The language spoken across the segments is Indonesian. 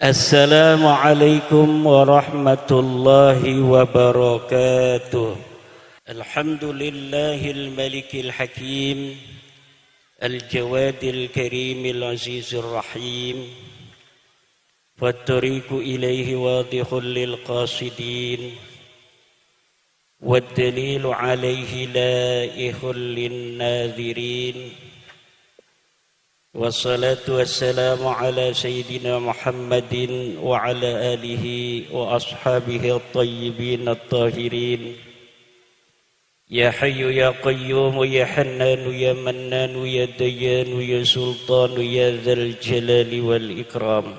Assalamualaikum warahmatullahi wabarakatuh. Alhamdulillahil malikil hakim, al-jawadil karimil azizir rahim, fattariqu ilaihi wadihul lil qasidin, waddalilu alaihi laihul lin nadhirin. Wassalatu wassalamu ala sayyidina Muhammadin wa ala alihi wa ashabihi at-tayyibin at-tahirin. Ya Hayyu ya Qayyum ya Hannanu ya Mannanu ya Dayyanu ya Sultanu ya Dzal Jalali wal Ikram.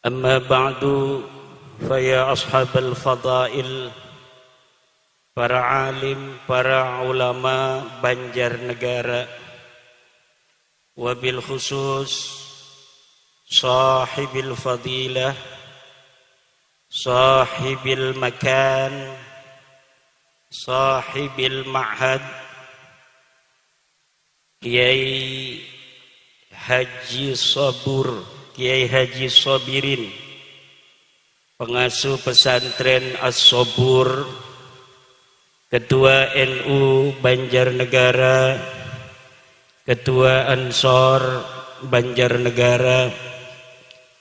Amma ba'du, fa ya ashabal fadail, para alim, para ulama Banjarnegara, wabil khusus sahibil fadilah, sahibil makan, sahibil ma'had, Kiai Haji Sabur, Kiai Haji Sabirin, pengasuh pesantren As-Sabur, Ketua NU Banjarnegara, Ketua Ansor Banjarnegara,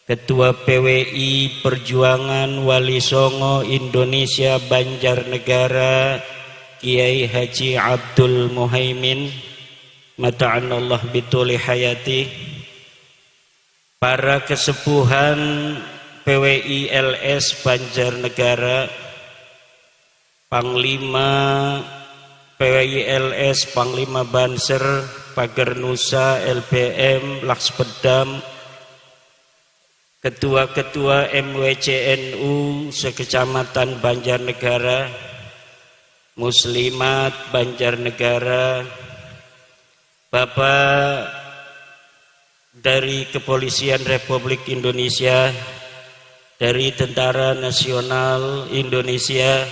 Ketua PWI Perjuangan Wali Songo Indonesia Banjarnegara, Kiai Haji Abdul Muhaimin, mata'anallah bituli hayati, para kesepuhan PWI LS Banjarnegara, Panglima PWI LS, Panglima Banser, Pagar Nusa, LPM, Lakspedam, Ketua-ketua MWCNU sekecamatan Banjarnegara, Muslimat Banjarnegara, Bapak dari Kepolisian Republik Indonesia, dari Tentara Nasional Indonesia,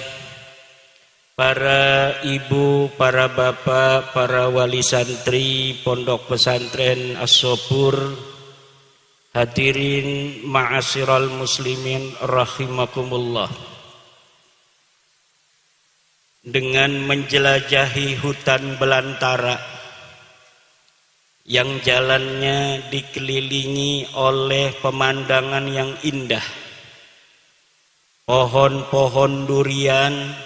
para ibu, para bapak, para wali santri Pondok Pesantren As-Sabur, hadirin ma'asyiral muslimin rahimakumullah. Dengan menjelajahi hutan belantara yang jalannya dikelilingi oleh pemandangan yang indah, pohon-pohon durian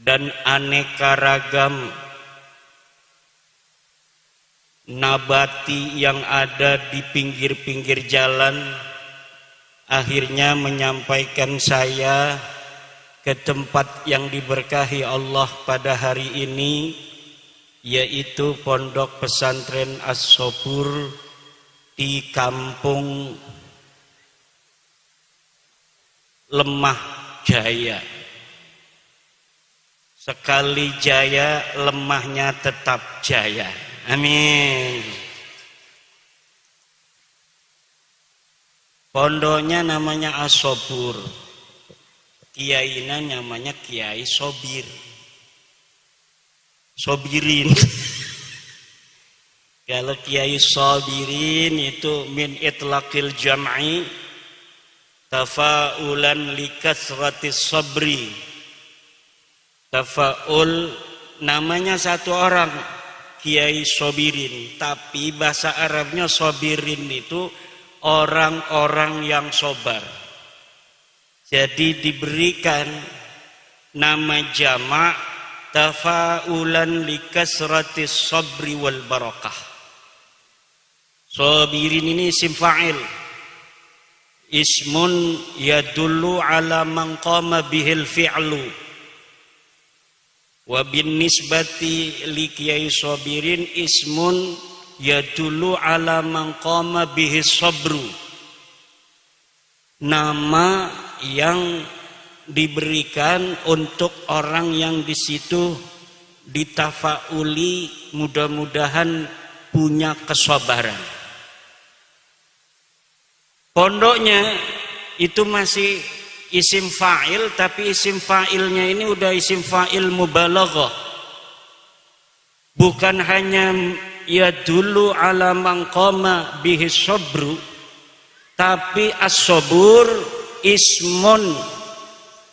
dan aneka ragam nabati yang ada di pinggir-pinggir jalan, akhirnya menyampaikan saya ke tempat yang diberkahi Allah pada hari ini, yaitu Pondok Pesantren As-Sabur di Kampung Lemah Jaya. Sekali jaya, lemahnya tetap jaya. Amin. Pondoknya namanya As-Sabur, kiainya namanya Kiai Sobir, Sobirin. Kalau Kiai Sobirin itu min itlaqil jam'i tafa'ulan likasratis sabri. Tafa'ul namanya satu orang, Kiai Sobirin, tapi bahasa Arabnya Sobirin itu orang-orang yang sobar. Jadi diberikan nama jamak tafa'ulan likasratis sabri wal barakah. Sobirin ini isim fa'il, ismun yadullu ala man qama bihil fi'lu. Wa bin nisbati li Kiai Sabirin ismun yadullu ala man qama bihi sabru. Nama yang diberikan untuk orang yang di situ ditafauli, mudah-mudahan punya kesabaran. Pondoknya itu masih isim fa'il, tapi isim fa'ilnya ini udah isim fa'il mubalaghah. Bukan hanya yadullu ala man qama bihi sabru, tapi as-sabur ismun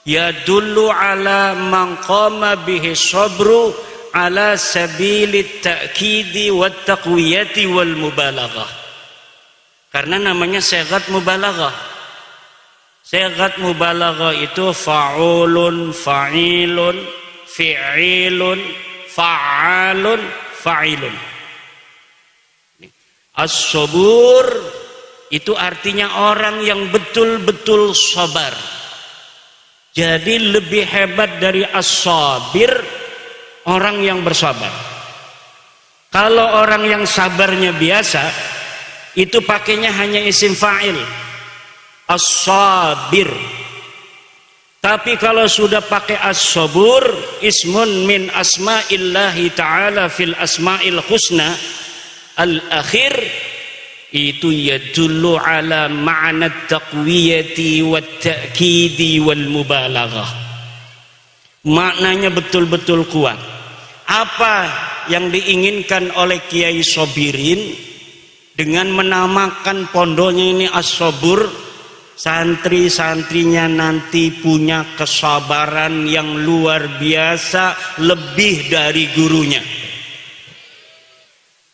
yadullu ala man qama bihi sabru ala sabilit ta'kidi wat taqwiyati wal mubalaghah. Karena namanya sighat mubalaghah. Sighat mubalaghah itu fa'ulun, fa'ilun, fi'ilun, fa'alun, fa'ilun. As-sabur itu artinya orang yang betul-betul sabar. Jadi lebih hebat dari as-sabir orang yang bersabar. Kalau orang yang sabarnya biasa, itu pakainya hanya isim fa'il, as-sabir. Tapi kalau sudah pakai as-sabur, ismun min asma'illahi ta'ala fil asma'il husna al-akhir, itu yadullu ala ma'na taqwiyati wat ta'kidi wal mubalaghah. Maknanya betul-betul kuat. Apa yang diinginkan oleh Kiai Sobirin dengan menamakan pondoknya ini as-sabur? Santri-santrinya nanti punya kesabaran yang luar biasa, lebih dari gurunya.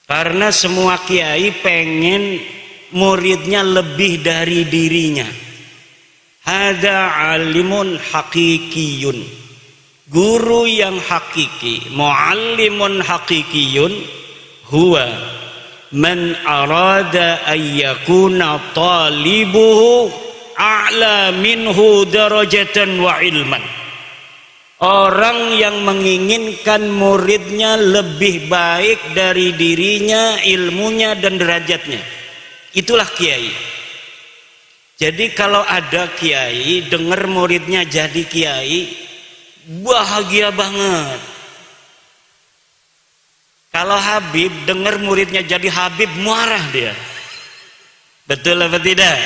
Karena semua kiai pengen muridnya lebih dari dirinya. Hada alimun hakikiyun. Guru yang hakiki, muallimun hakikiyun, huwa man arada ayyakuna talibuhu a'la minhu darajatan wa ilman. Orang yang menginginkan muridnya lebih baik dari dirinya, ilmunya dan derajatnya. Itulah kiai. Jadi kalau ada kiai dengar muridnya jadi kiai, bahagia banget. Kalau Habib dengar muridnya jadi Habib, marah dia. Betul apa tidak?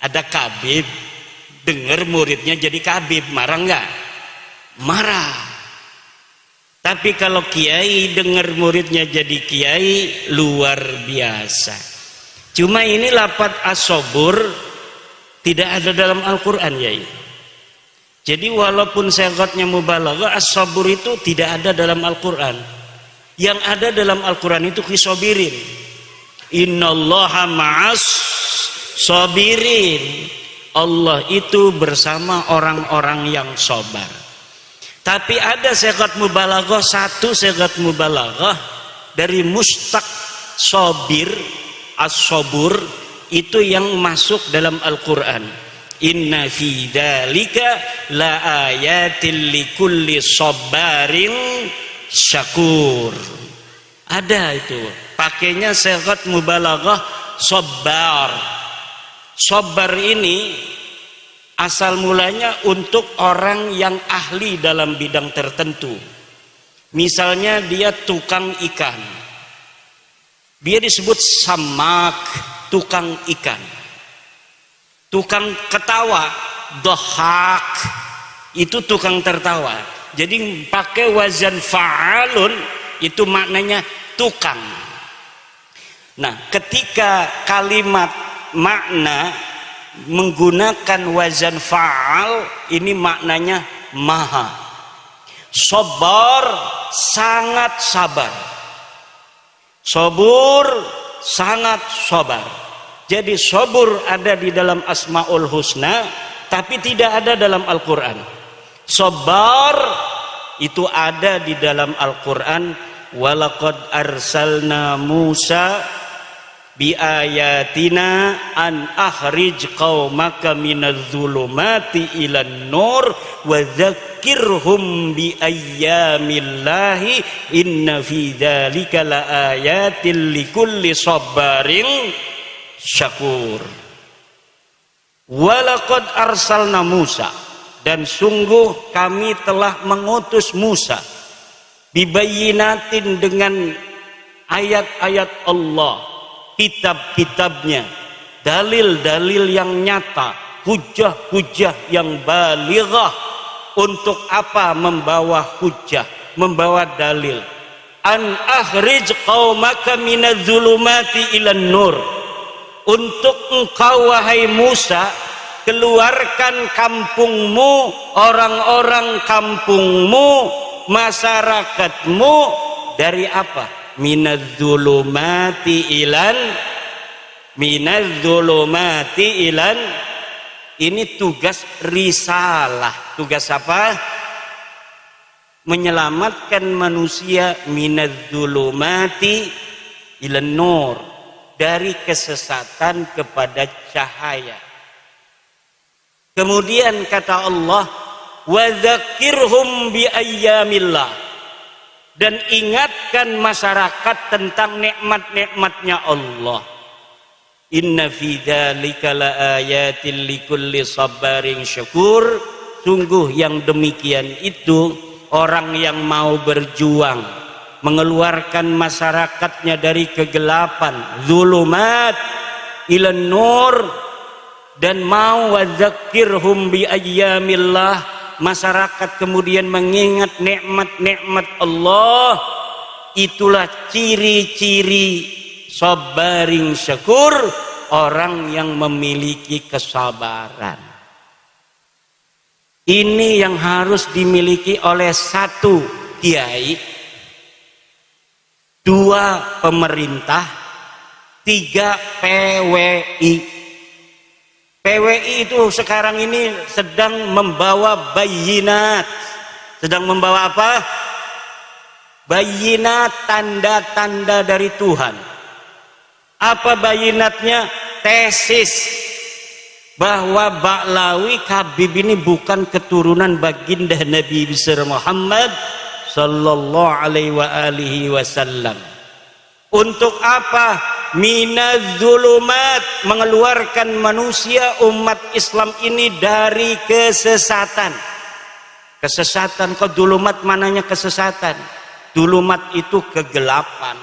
Ada kabib dengar muridnya jadi kabib, marah enggak? Marah. Tapi kalau kiai dengar muridnya jadi kiai, luar biasa. Cuma ini lafaz as-sabur tidak ada dalam Al-Quran, yai. Jadi walaupun sighatnya mubalaghah, as-sabur itu tidak ada dalam Al-Quran. Yang ada dalam Al-Quran itu kisobirin. Innallaha ma'as sabirin. Allah itu bersama orang-orang yang sabar. Tapi ada sighat mubalaghah, satu sighat mubalaghah dari mustaq sabir, as-sabur, itu yang masuk dalam Al-Quran. Inna fi dzalika la ayatil likulli sabarin syakur. Ada itu. Pakainya sighat mubalaghah sabar. Sabar ini asal mulanya untuk orang yang ahli dalam bidang tertentu. Misalnya dia tukang ikan. Dia disebut samak, tukang ikan. Tukang ketawa, dohak, itu tukang tertawa. Jadi pakai wazan fa'alun, itu maknanya tukang. Nah, ketika kalimat makna menggunakan wazan fa'al, ini maknanya maha. Sabar, sangat sabar. Sabur, sangat sabar. Jadi sabur ada di dalam Asmaul Husna, tapi tidak ada dalam Al-Quran. Sabar itu ada di dalam Al-Quran. Walaqad arsalna Musa biayatina an akhrij qaumaka minadz zulumati ilan nur wa dzakkirhum bi ayyamillahi inna fi dzalika laayatil likulli sabarin syakur. Walaqad arsalna Musa, dan sungguh kami telah mengutus Musa bibayinatin, dengan ayat-ayat Allah, kitab-kitabnya, dalil-dalil yang nyata, hujah-hujah yang balighah. Untuk apa membawa hujah, membawa dalil? an akhrij qaumaka minadz-zulumati ilan nur, untuk engkau wahai Musa keluarkan kampungmu, orang-orang kampungmu, masyarakatmu dari apa? Minadz-zulumati ilan. Ini tugas risalah. Tugas apa? Menyelamatkan manusia minadz-zulumati ilan nur, dari kesesatan kepada cahaya. Kemudian kata Allah, wa dzakirhum bi ayyamillah, dan ingatkan masyarakat tentang nikmat-nikmatnya Allah. Inna fi dzalika laayatin likulli sabarin syakur. Sungguh yang demikian itu orang yang mau berjuang mengeluarkan masyarakatnya dari kegelapan zulumat ilan nur, dan mau wadzakirhum bi ayyamillah, masyarakat kemudian mengingat nikmat-nikmat Allah. Itulah ciri-ciri sabarin syakur, orang yang memiliki kesabaran. Ini yang harus dimiliki oleh satu kiai, dua pemerintah, tiga PWI. PWI itu sekarang ini sedang membawa bayinat. Sedang membawa apa? Bayinat, tanda-tanda dari Tuhan. Apa bayinatnya? Tesis bahwa Ba'lawi Habib ini bukan keturunan baginda Nabi besar Muhammad sallallahu alaihi wasallam. Untuk apa? Minadz-zulumat, mengeluarkan manusia umat Islam ini dari kesesatan. Kesesatan, kok dulumat mananya kesesatan? Dulumat itu kegelapan.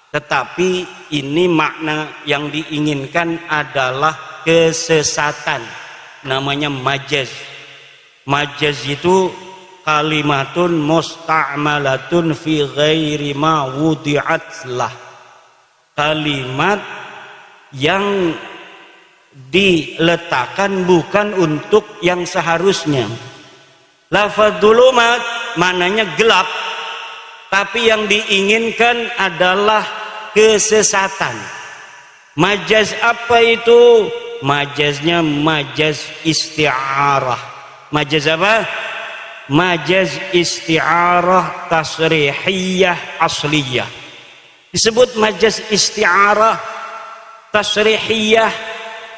Tetapi ini makna yang diinginkan adalah kesesatan. Namanya majaz. Majaz itu kalimatun musta'malatun fi ghairi ma wudi'at lah. Kalimat yang diletakkan bukan untuk yang seharusnya. Lafaz dzulumat maknanya gelap, tapi yang diinginkan adalah kesesatan. Majaz apa itu? Majaznya majaz isti'arah. Majaz apa? Majaz isti'arah tasrihiyah asliyah. Disebut majaz isti'arah tasrihiyah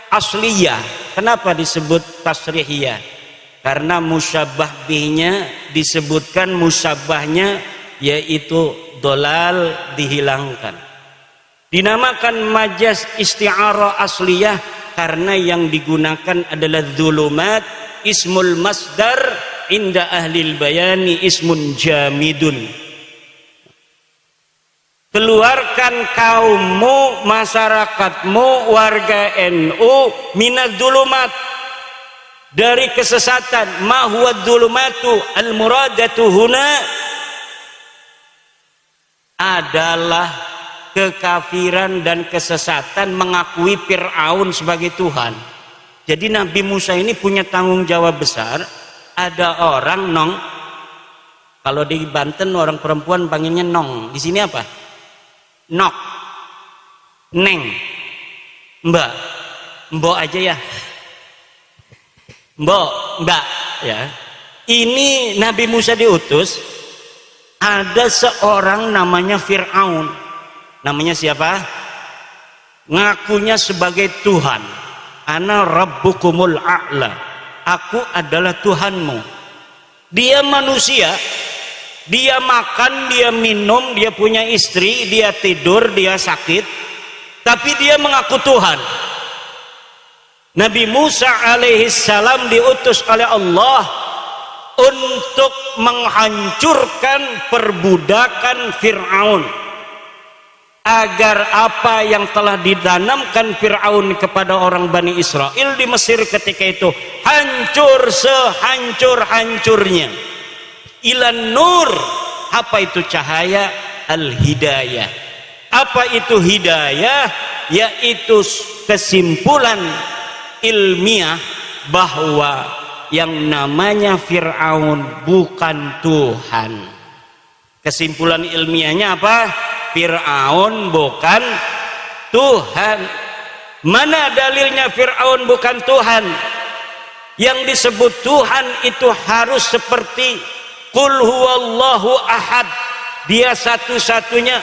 asliyah. Kenapa disebut tasrihiyah? Karena musyabah bihnya disebutkan musyabahnya, yaitu dolal dihilangkan. Dinamakan majaz isti'arah asliyah karena yang digunakan adalah dzulumat, ismul masdar inda ahlil bayani ismun jamidun. Keluarkan kaummu, masyarakatmu, warga NU minadz-zulumat, dari kesesatan. Ma huwa dzulumatu al-muradatu huna adalah kekafiran dan kesesatan, mengakui Fir'aun sebagai Tuhan. Jadi Nabi Musa ini punya tanggung jawab besar. Ada orang nong, kalau di Banten orang perempuan panggilnya nong, di sini apa? Nok, neng, mbak, mbok aja ya, mbak ya. Ini Nabi Musa diutus, ada seorang namanya Fir'aun. Namanya siapa? Ngakunya sebagai Tuhan. Ana rabbukumul a'la, aku adalah Tuhanmu. Dia manusia, dia makan, dia minum, dia punya istri, dia tidur, dia sakit, tapi dia mengaku Tuhan. Nabi Musa alaihissalam diutus oleh Allah untuk menghancurkan perbudakan Fir'aun, agar apa yang telah ditanamkan Fir'aun kepada orang Bani Israel di Mesir ketika itu hancur sehancur-hancurnya. Ilan nur, apa itu cahaya? al-hidayah. Apa itu hidayah? Yaitu kesimpulan ilmiah bahwa yang namanya Fir'aun bukan Tuhan. Kesimpulan ilmiahnya apa? Fir'aun bukan Tuhan. Mana dalilnya Fir'aun bukan Tuhan? Yang disebut Tuhan itu harus seperti Qul huwallahu ahad, dia satu-satunya,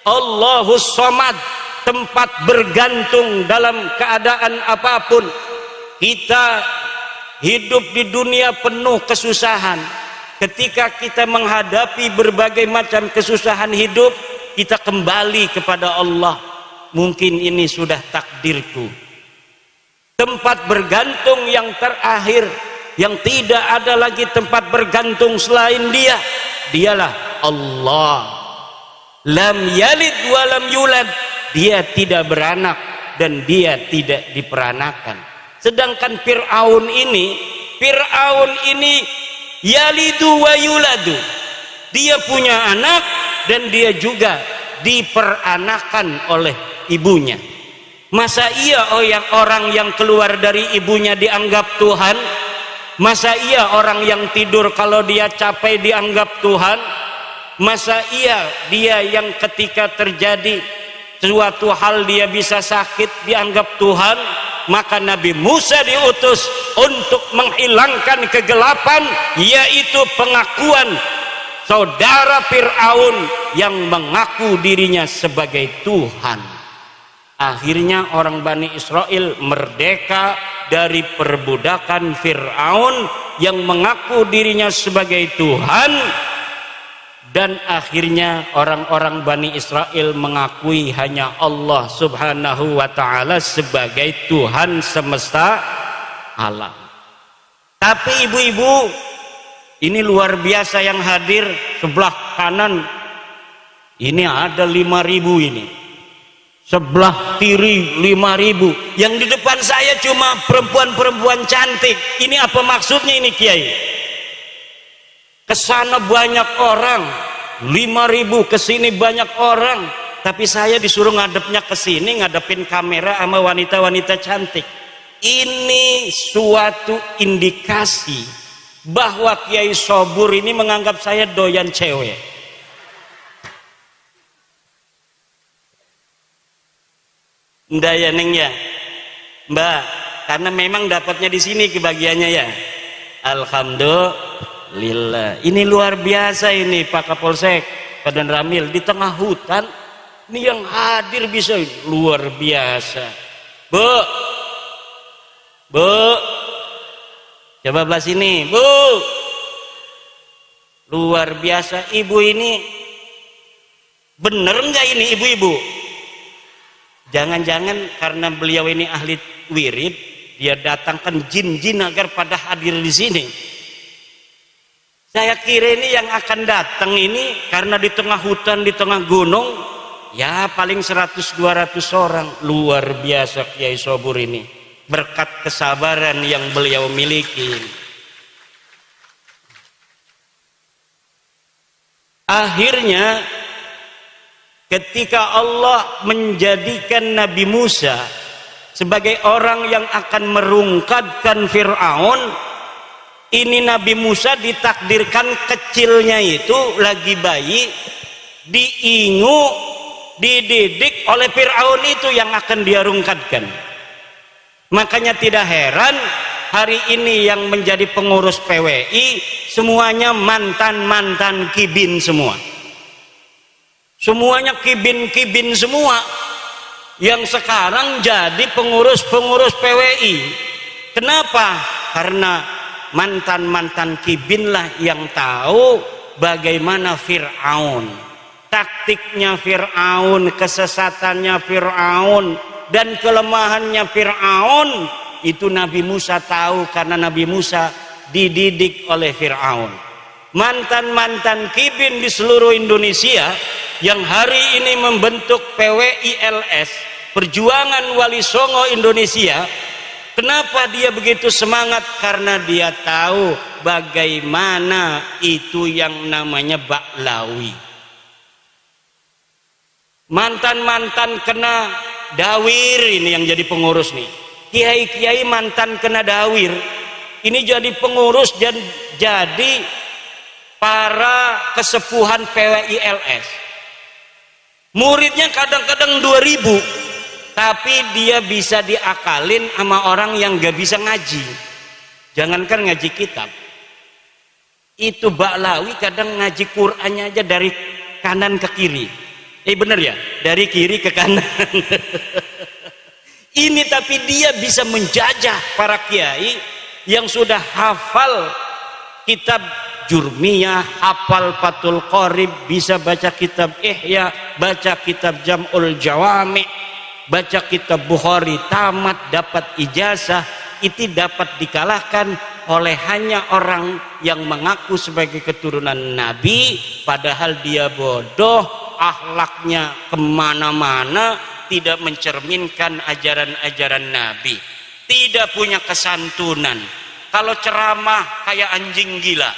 Allahus somad, tempat bergantung dalam keadaan apapun. Kita hidup di dunia penuh kesusahan. Ketika kita menghadapi berbagai macam kesusahan hidup, kita kembali kepada Allah. Mungkin ini sudah takdirku. Tempat bergantung yang terakhir, yang tidak ada lagi tempat bergantung selain Dia, Dialah Allah. Lam yalid wa lam yulad, Dia tidak beranak dan Dia tidak diperanakan. Sedangkan Fir'aun ini yalidu wa yuladu, dia punya anak dan dia juga diperanakan oleh ibunya. Masa iya orang yang keluar dari ibunya dianggap Tuhan? Masa iya orang yang tidur kalau dia capek dianggap Tuhan? Masa iya dia yang ketika terjadi suatu hal dia bisa sakit dianggap Tuhan? Maka Nabi Musa diutus untuk menghilangkan kegelapan, yaitu pengakuan saudara Fir'aun yang mengaku dirinya sebagai Tuhan. Akhirnya orang Bani Israel merdeka dari perbudakan Fir'aun yang mengaku dirinya sebagai Tuhan, dan akhirnya orang-orang Bani Israel mengakui hanya Allah Subhanahu wa ta'ala sebagai Tuhan semesta alam. Tapi ibu-ibu, ini luar biasa yang hadir sebelah kanan ini ada 5.000 ini, sebelah kiri 5.000, yang di depan saya cuma perempuan-perempuan cantik. Ini apa maksudnya ini Kiai? Kesana banyak orang, 5.000, kesini banyak orang, tapi saya disuruh ngadepnya ke sini, ngadepin kamera sama wanita-wanita cantik. Ini suatu indikasi bahwa Kiai Sobur ini menganggap saya doyan cewek. Ndak ya Neng ya, Mbak, karena memang dapatnya di sini kebagiannya ya. Alhamdulillah. Ini luar biasa ini Pak Kapolsek Padan Ramil di tengah hutan. Ini yang hadir bisa luar biasa. Bu, coba belah sini, Bu. Luar biasa. Ibu ini bener nggak ini ibu-ibu? Jangan-jangan karena beliau ini ahli wirid, dia datangkan jin-jin agar pada hadir di sini. Saya kira ini yang akan datang ini karena di tengah hutan, di tengah gunung, ya paling 100-200 orang. Luar biasa Kiai Sobur ini, berkat kesabaran yang beliau miliki. Akhirnya ketika Allah menjadikan Nabi Musa sebagai orang yang akan merungkadkan Fir'aun, ini Nabi Musa ditakdirkan kecilnya itu lagi bayi, diingu, dididik oleh Fir'aun itu yang akan dia rungkadkan. Makanya tidak heran hari ini yang menjadi pengurus PWI semuanya mantan-mantan kibin semua. Semuanya kibin-kibin semua yang sekarang jadi pengurus-pengurus PWI. Kenapa? Karena mantan-mantan kibin lah yang tahu bagaimana Fir'aun, taktiknya Fir'aun, kesesatannya Fir'aun, dan kelemahannya Fir'aun. Itu Nabi Musa tahu karena Nabi Musa dididik oleh Fir'aun. Mantan-mantan kibin di seluruh Indonesia yang hari ini membentuk PWILS, Perjuangan Wali Songo Indonesia. Kenapa dia begitu semangat? Karena dia tahu bagaimana itu yang namanya baklawi. Mantan-mantan kena dawir ini yang jadi pengurus nih. Kiai-kiai mantan kena dawir ini jadi pengurus dan jadi para kesepuhan PWILS. Muridnya kadang-kadang 2000, tapi dia bisa diakalin sama orang yang gak bisa ngaji. Jangankan ngaji kitab, itu Ba'lawi kadang ngaji Qur'annya aja dari kanan ke kiri. Bener ya, dari kiri ke kanan. Ini tapi dia bisa menjajah para kiai yang sudah hafal kitab Jurmiyah, hafal Fathul Qorib, bisa baca kitab Ihya, baca kitab Jam'ul Jawami, baca kitab Bukhari tamat, dapat ijazah. Itu dapat dikalahkan oleh hanya orang yang mengaku sebagai keturunan Nabi, padahal dia bodoh, akhlaknya kemana-mana, tidak mencerminkan ajaran-ajaran Nabi, tidak punya kesantunan. Kalau ceramah kayak anjing gila,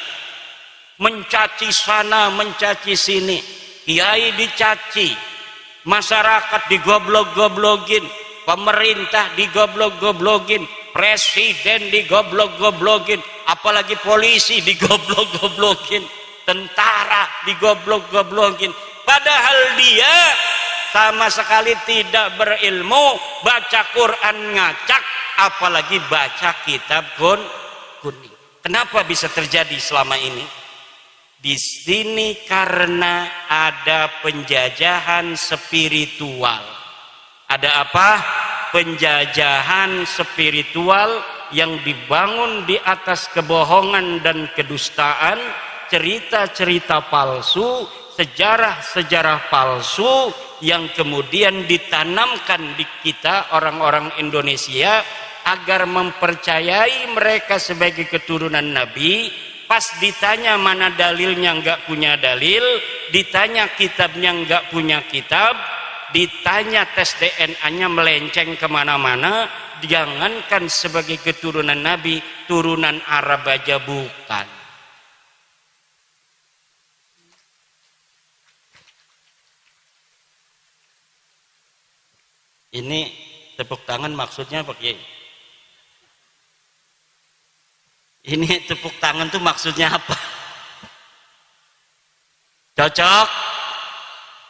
mencaci sana, mencaci sini, kiai dicaci, masyarakat digoblok-goblokin, pemerintah digoblok-goblokin, presiden digoblok-goblokin, apalagi polisi digoblok-goblokin, tentara digoblok-goblokin, padahal dia sama sekali tidak berilmu, baca Quran ngacak, apalagi baca kitab kuning. Kenapa bisa terjadi selama ini? Di sini karena ada penjajahan spiritual. Ada apa? Penjajahan spiritual yang dibangun di atas kebohongan dan kedustaan, cerita-cerita palsu, sejarah-sejarah palsu yang kemudian ditanamkan di kita orang-orang Indonesia agar mempercayai mereka sebagai keturunan Nabi. Pas ditanya mana dalilnya nggak punya dalil, ditanya kitabnya nggak punya kitab, ditanya tes DNA-nya melenceng kemana-mana. Jangankan sebagai keturunan Nabi, turunan Arab aja bukan. Ini tepuk tangan maksudnya apa Kiai? Ini tepuk tangan tuh maksudnya apa? Cocok?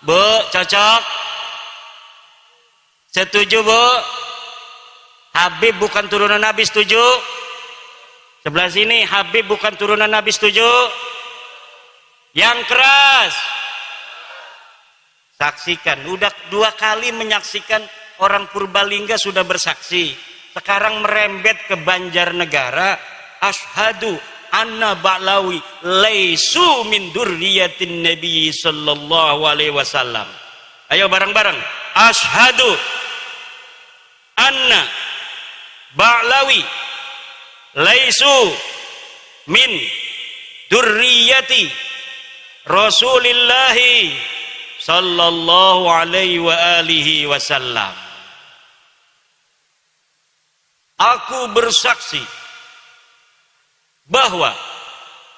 Bu, cocok? Setuju Bu? Habib bukan turunan Nabi, setuju? Sebelah sini Habib bukan turunan Nabi, setuju? Yang keras saksikan. Udah 2 kali menyaksikan, orang Purbalingga sudah bersaksi, sekarang merembet ke Banjarnegara. Ashhadu anna Ba'lawi laisu min durriyatin Nabi sallallahu alaihi wasallam. Ayo bareng-bareng. Ashhadu anna Ba'lawi laisu min durriyati Rasulillahi sallallahu alaihi wa alihi wasallam. Aku bersaksi bahwa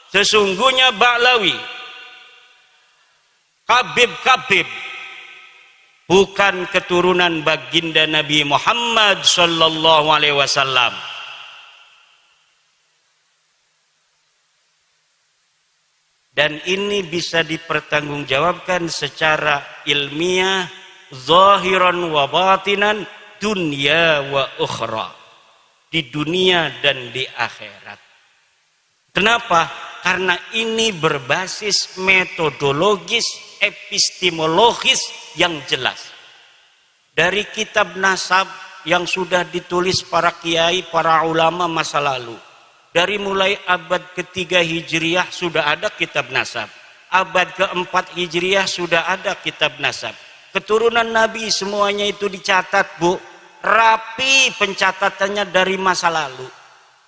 sesungguhnya Ba'lawi, Kabib-kabib, bukan keturunan baginda Nabi Muhammad sallallahu alaihi wasallam. Dan ini bisa dipertanggungjawabkan secara ilmiah, zahiran wa batinan, dunia wa ukhra, di dunia dan di akhirat. Kenapa? Karena ini berbasis metodologis, epistemologis yang jelas. Dari kitab nasab yang sudah ditulis para kiai, para ulama masa lalu. Dari mulai abad ke-3 Hijriah sudah ada kitab nasab. Abad ke-4 Hijriah sudah ada kitab nasab. Keturunan Nabi semuanya itu dicatat, Bu. Rapi pencatatannya dari masa lalu.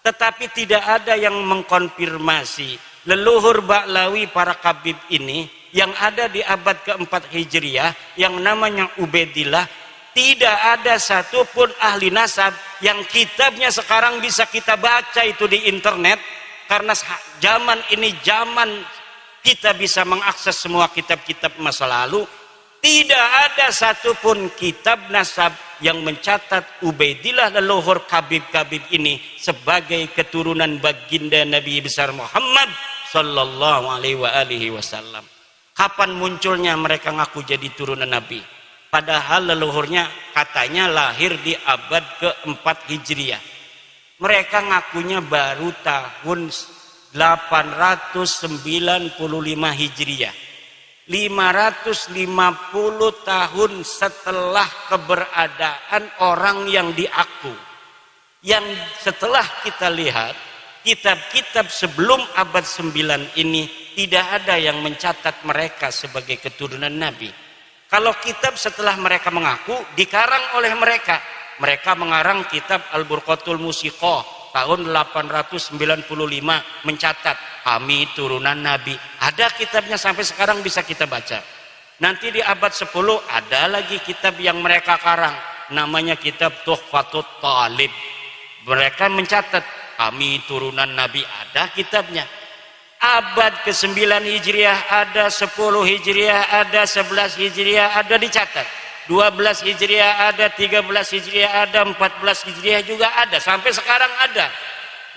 Tetapi tidak ada yang mengkonfirmasi leluhur Ba'lawi para kabib ini yang ada di abad ke-4 Hijriah yang namanya Ubaidillah. Tidak ada satupun ahli nasab yang kitabnya sekarang bisa kita baca itu di internet, karena zaman ini zaman kita bisa mengakses semua kitab-kitab masa lalu. Tidak ada satupun kitab nasab yang mencatat Ubaidillah leluhur Khabib-Khabib ini sebagai keturunan baginda Nabi besar Muhammad sallallahu alaihi wasallam. Kapan munculnya mereka ngaku jadi turunan Nabi? Padahal leluhurnya katanya lahir di abad keempat Hijriah. Mereka ngakunya baru tahun 895 Hijriah. 550 tahun setelah keberadaan orang yang diaku. Yang setelah kita lihat kitab-kitab sebelum abad 9 ini tidak ada yang mencatat mereka sebagai keturunan Nabi. Kalau kitab setelah mereka mengaku dikarang oleh mereka. Mereka mengarang kitab Al-Burqatul Musiqah tahun 895 mencatat kami turunan Nabi. Ada kitabnya sampai sekarang bisa kita baca. Nanti di abad 10 ada lagi kitab yang mereka karang. Namanya kitab Tuhfatut Talib. Mereka mencatat kami turunan Nabi, ada kitabnya. Abad ke-9 Hijriah ada, 10 Hijriah ada, 11 Hijriah ada dicatat. 12 Hijriah ada, 13 Hijriah ada, 14 Hijriah juga ada. Sampai sekarang ada.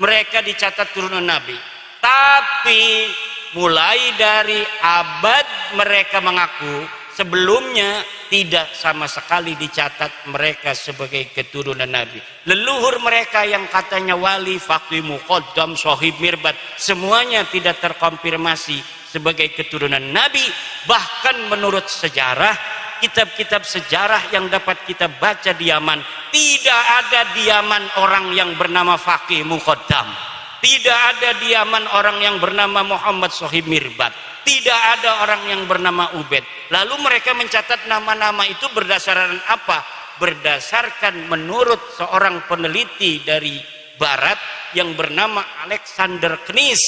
Mereka dicatat turunan Nabi. Tapi mulai dari abad mereka mengaku, sebelumnya tidak sama sekali dicatat mereka sebagai keturunan Nabi. Leluhur mereka yang katanya wali, faqih, muqaddam, sahib, mirbat, semuanya tidak terkonfirmasi sebagai keturunan Nabi. Bahkan menurut sejarah, kitab-kitab sejarah yang dapat kita baca di Yaman, tidak ada di Yaman orang yang bernama faqih muqaddam. Tidak ada di Yaman orang yang bernama Muhammad Sahib Mirbat. Tidak ada orang yang bernama Ubaid. Lalu mereka mencatat nama-nama itu berdasarkan apa? Berdasarkan menurut seorang peneliti dari barat yang bernama Alexander Knies,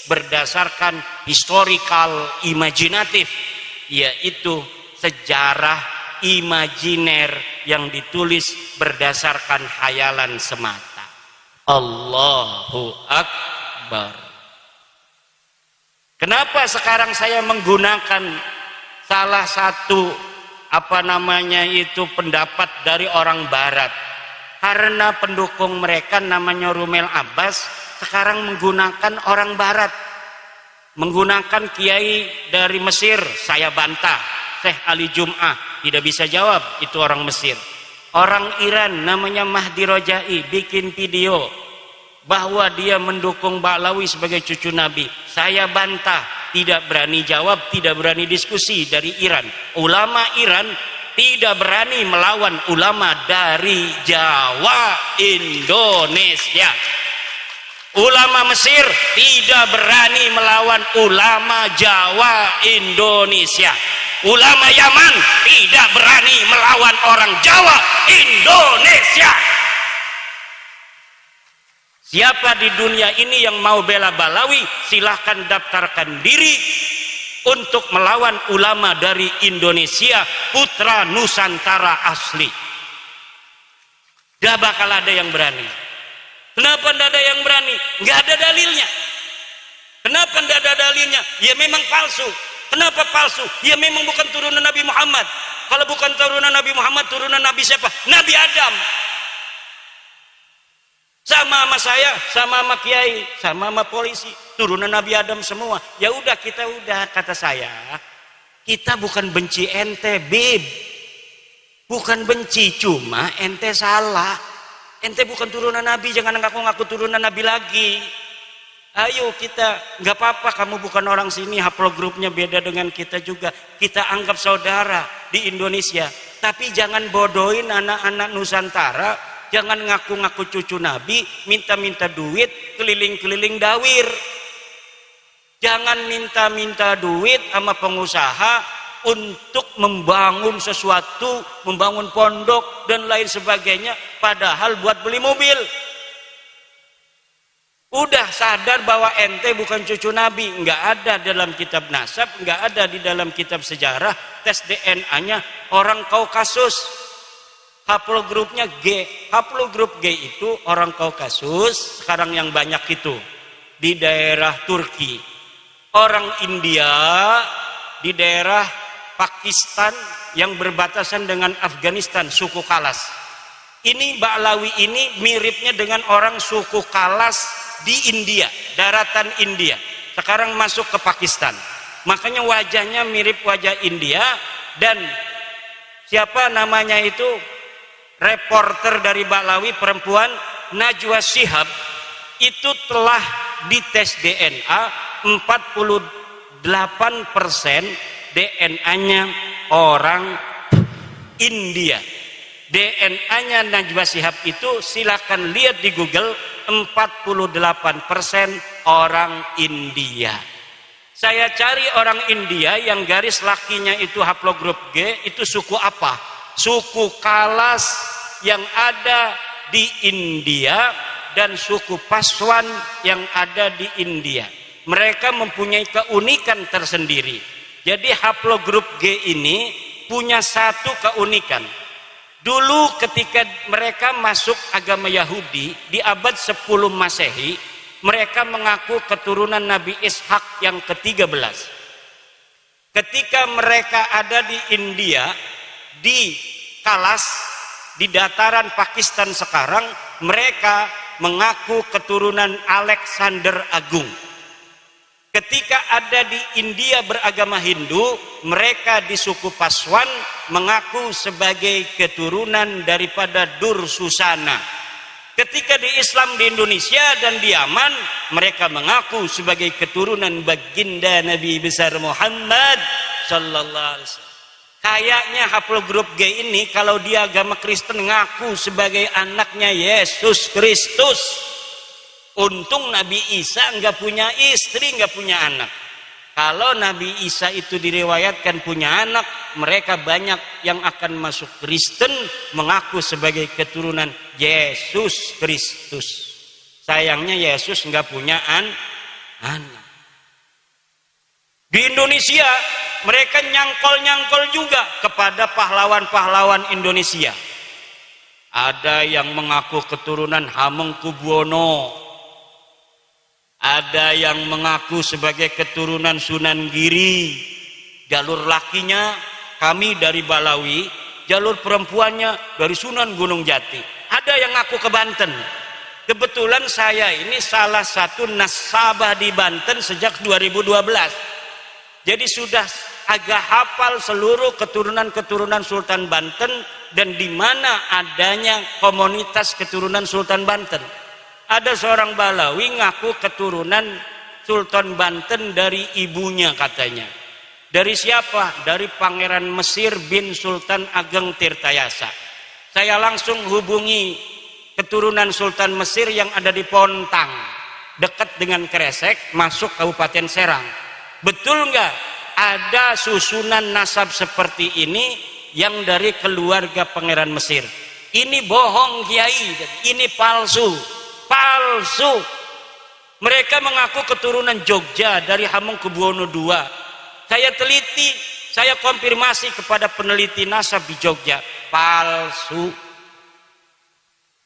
berdasarkan historical imajinatif, yaitu sejarah imajiner yang ditulis berdasarkan khayalan semata. Allahu Akbar. Kenapa sekarang saya menggunakan salah satu pendapat dari orang barat? Karena pendukung mereka namanya Rumel Abbas sekarang menggunakan orang barat, menggunakan kiai dari Mesir. Saya bantah, Syekh Ali Jum'ah tidak bisa jawab, itu orang Mesir. Orang Iran namanya Mahdi Rojai bikin video bahwa dia mendukung Ba'lawi sebagai cucu Nabi. Saya bantah, tidak berani jawab, tidak berani diskusi dari Iran. Ulama Iran tidak berani melawan ulama dari Jawa, Indonesia. Ulama Mesir tidak berani melawan ulama Jawa, Indonesia. Ulama Yaman tidak berani melawan orang Jawa, Indonesia. Siapa di dunia ini yang mau bela Balawi, silahkan daftarkan diri untuk melawan ulama dari Indonesia, putra Nusantara asli. Gak bakal ada yang berani. Kenapa tidak ada yang berani? Gak ada dalilnya. Kenapa tidak ada dalilnya? Ya memang palsu. Kenapa palsu? Ya memang bukan turunan Nabi Muhammad. Kalau bukan turunan Nabi Muhammad, turunan Nabi siapa? Nabi Adam. Sama sama saya, sama sama kiai, sama sama polisi, turunan Nabi Adam semua. Ya udah, kita udah, kata saya, kita bukan benci ente, Bib. Bukan benci, cuma ente salah. Ente bukan turunan Nabi, jangan ngaku-ngaku turunan Nabi lagi. Ayo kita, nggak apa-apa kamu bukan orang sini, haplogrupnya beda dengan kita juga. Kita anggap saudara di Indonesia. Tapi jangan bodohin anak-anak Nusantara, jangan ngaku-ngaku cucu Nabi, minta-minta duit, keliling-keliling dawir. Jangan minta-minta duit sama pengusaha untuk membangun sesuatu, membangun pondok dan lain sebagainya, padahal buat beli mobil. Udah sadar bahwa ente bukan cucu Nabi, nggak ada dalam kitab nasab, nggak ada di dalam kitab sejarah, tes DNA-nya orang Kaukasus, haplogrupnya G. Haplogrup G itu orang Kaukasus, sekarang yang banyak itu di daerah Turki, orang India di daerah Pakistan yang berbatasan dengan Afghanistan, suku Kalas. Ini Ba'lawi ini miripnya dengan orang suku Kalas di India, daratan India. Sekarang masuk ke Pakistan. Makanya wajahnya mirip wajah India. Dan siapa namanya itu, reporter dari Ba'lawi perempuan, Najwa Shihab, itu telah dites DNA 48% DNA-nya orang India. DNA-nya Najwa Shihab itu silakan lihat di Google, 48% orang India. Saya cari orang India yang garis lakinya itu haplogrup G, itu suku apa? Suku Kalas yang ada di India dan suku Paswan yang ada di India. Mereka mempunyai keunikan tersendiri. Jadi haplogrup G ini punya satu keunikan. Dulu ketika mereka masuk agama Yahudi di abad 10 Masehi, mereka mengaku keturunan Nabi Ishak yang ke-13. Ketika mereka ada di India, di Kalas, di dataran Pakistan sekarang, mereka mengaku keturunan Alexander Agung. Ketika ada di India beragama Hindu, mereka di suku Paswan mengaku sebagai keturunan daripada Dursusana. Ketika di Islam di Indonesia dan di Yaman, mereka mengaku sebagai keturunan baginda Nabi besar Muhammad sallallahu alaihi wasallam. Kayaknya haplogrup G ini kalau dia agama Kristen ngaku sebagai anaknya Yesus Kristus. Untung Nabi Isa nggak punya istri, nggak punya anak. Kalau Nabi Isa itu diriwayatkan punya anak, mereka banyak yang akan masuk Kristen mengaku sebagai keturunan Yesus Kristus. Sayangnya Yesus nggak punya anak. Di Indonesia mereka nyangkol-nyangkol juga kepada pahlawan-pahlawan Indonesia. Ada yang mengaku keturunan Hamengkubuwono. Ada yang mengaku sebagai keturunan Sunan Giri. Jalur lakinya kami dari Ba'lawi, jalur perempuannya dari Sunan Gunung Jati. Ada yang ngaku ke Banten. Kebetulan saya ini salah satu nasabah di Banten sejak 2012. Jadi sudah agak hafal seluruh keturunan-keturunan Sultan Banten dan di mana adanya komunitas keturunan Sultan Banten. Ada seorang Ba'lawi ngaku keturunan Sultan Banten dari ibunya katanya. Dari siapa? Dari Pangeran Mesir bin Sultan Ageng Tirtayasa. Saya langsung hubungi keturunan Sultan Mesir yang ada di Pontang, dekat dengan Kresek, masuk Kabupaten Serang. Betul nggak ada susunan nasab seperti ini yang dari keluarga Pangeran Mesir? Ini bohong Kiai, ini palsu. Palsu. Mereka mengaku keturunan Jogja dari Hamengkubuwono II. Saya teliti, saya konfirmasi kepada peneliti nasab di Jogja, palsu.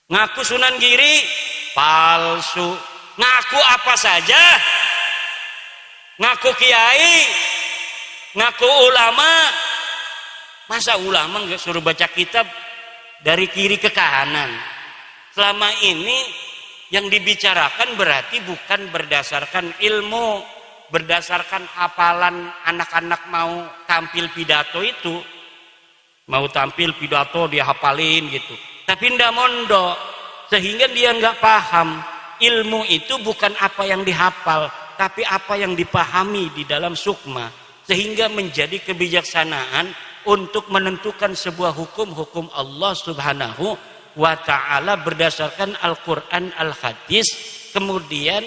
Ngaku Sunan Giri, palsu. Ngaku apa saja, ngaku kiai, ngaku ulama. Masa ulama nggak suruh baca kitab dari kiri ke kanan? Selama ini yang dibicarakan berarti bukan berdasarkan ilmu, berdasarkan hafalan anak-anak mau tampil pidato itu. Mau tampil pidato dia hafalin gitu. Tapi ndak mondok, sehingga dia nggak paham. Ilmu itu bukan apa yang dihafal, tapi apa yang dipahami di dalam sukma. Sehingga menjadi kebijaksanaan untuk menentukan sebuah hukum Allah Subhanahu wa ta'ala berdasarkan Al-Quran Al-Hadis, kemudian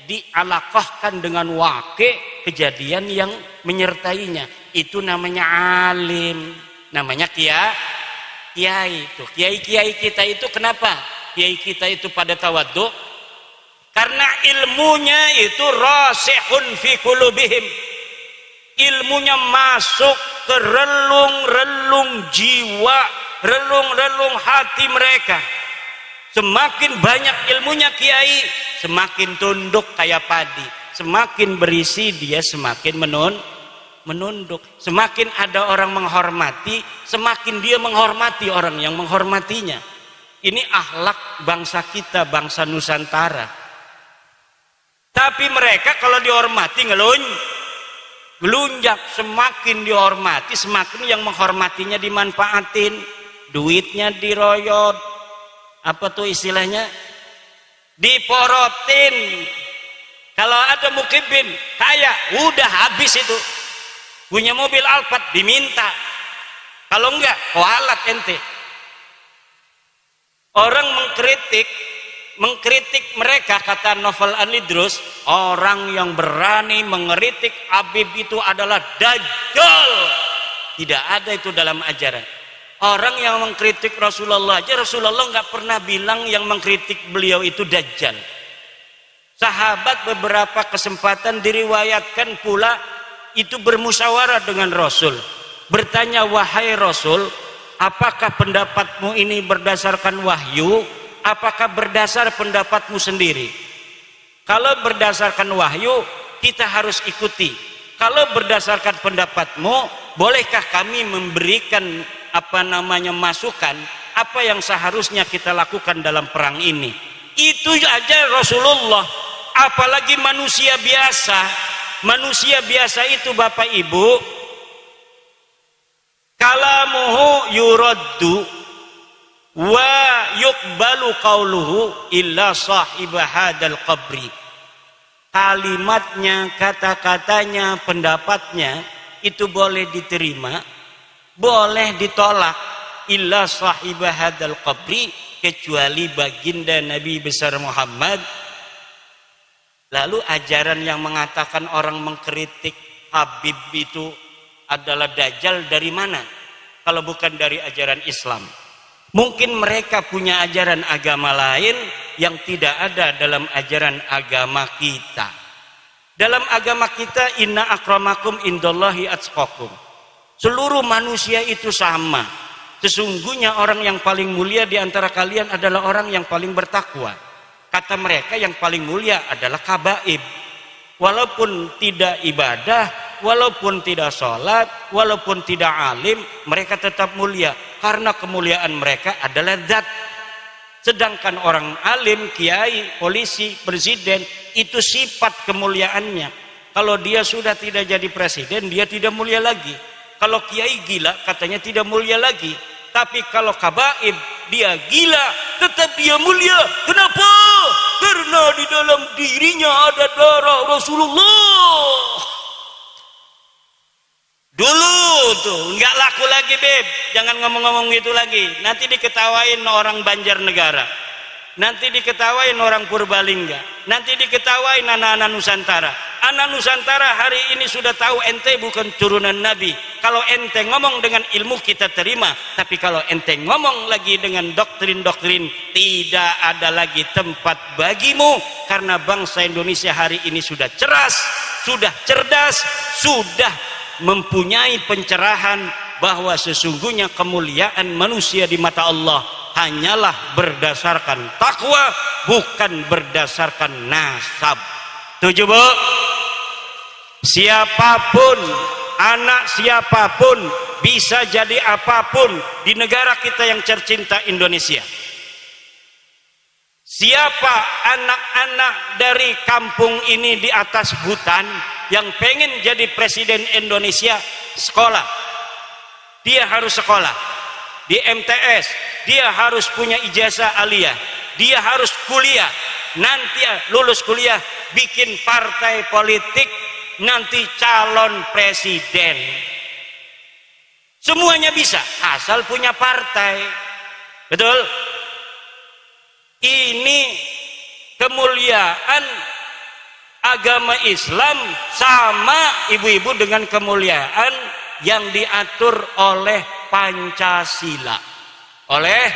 dialaqahkan dengan waqi' kejadian yang menyertainya. Itu namanya alim, namanya kiai. Itu kiai-kiai kita itu kenapa kiai kita itu pada tawadhu? Karena ilmunya itu rasihun fi qulubihim, ilmunya masuk ke relung-relung jiwa, relung-relung hati mereka. Semakin banyak ilmunya kiai, semakin tunduk kayak padi. Semakin berisi dia semakin menunduk. Semakin ada orang menghormati, semakin dia menghormati orang yang menghormatinya. Ini akhlak bangsa kita, bangsa Nusantara. Tapi mereka kalau dihormati ngelunjak. Semakin dihormati, semakin yang menghormatinya dimanfaatin, duitnya diroyot, apa tuh istilahnya, diporotin. Kalau ada mukibin kaya, udah habis itu. Punya mobil Alphard diminta. Kalau enggak, kualat ente. Orang mengkritik mereka, kata Novel Anidrus, orang yang berani mengkritik Habib itu adalah dajjal. Tidak ada itu dalam ajaran. Orang yang mengkritik Rasulullah aja, Rasulullah nggak pernah bilang yang mengkritik beliau itu dajjal. Sahabat beberapa kesempatan diriwayatkan pula itu bermusyawarah dengan Rasul, bertanya, wahai Rasul, apakah pendapatmu ini berdasarkan wahyu, apakah berdasar pendapatmu sendiri? Kalau berdasarkan wahyu, kita harus ikuti. Kalau berdasarkan pendapatmu, bolehkah kami memberikan masukan apa yang seharusnya kita lakukan dalam perang ini? Itu aja Rasulullah. Apalagi manusia biasa. Manusia biasa itu Bapak Ibu, kalamuhu yuraddu wa yuqbalu qauluhu illa sahibah hadal qabri. Kalimatnya, kata-katanya, pendapatnya itu boleh diterima, boleh ditolak, illa sahibah hadal qabri, kecuali baginda Nabi besar Muhammad. Lalu ajaran yang mengatakan orang mengkritik Habib itu adalah dajjal dari mana? Kalau bukan dari ajaran Islam. Mungkin mereka punya ajaran agama lain yang tidak ada dalam ajaran agama kita. Dalam agama kita, inna akramakum indallahi atqakum. Seluruh manusia itu sama. Sesungguhnya orang yang paling mulia di antara kalian adalah orang yang paling bertakwa. Kata mereka yang paling mulia adalah kabaib. Walaupun tidak ibadah, walaupun tidak sholat, walaupun tidak alim, mereka tetap mulia. Karena kemuliaan mereka adalah zat. Sedangkan orang alim, kiai, polisi, presiden, itu sifat kemuliaannya. Kalau dia sudah tidak jadi presiden, dia tidak mulia lagi. Kalau kiai gila, katanya tidak mulia lagi. Tapi kalau kabaib, dia gila, tetap dia mulia. Kenapa? Karena di dalam dirinya ada darah Rasulullah. Dulu tuh nggak laku lagi, Beb. Jangan ngomong-ngomong gitu lagi. Nanti diketawain orang Banjarnegara. Nanti diketawain orang Purbalingga. Nanti diketawain anak-anak Nusantara. Anak Nusantara hari ini sudah tahu ente bukan turunan Nabi. Kalau ente ngomong dengan ilmu kita terima. Tapi kalau ente ngomong lagi dengan doktrin-doktrin, tidak ada lagi tempat bagimu. Karena bangsa Indonesia hari ini sudah ceras, sudah cerdas, sudah mempunyai pencerahan bahwa sesungguhnya kemuliaan manusia di mata Allah hanyalah berdasarkan takwa, bukan berdasarkan nasab. Tujuh, Bu? Siapapun, anak siapapun bisa jadi apapun di negara kita yang tercinta Indonesia. Siapa anak-anak dari kampung ini di atas hutan yang pengen jadi presiden Indonesia, sekolah. Dia harus sekolah di MTS, dia harus punya ijazah aliyah, dia harus kuliah. Nanti lulus kuliah bikin partai politik, nanti calon presiden. Semuanya bisa asal punya partai. Betul? Ini kemuliaan agama Islam sama ibu-ibu dengan kemuliaan yang diatur oleh Pancasila. Oleh,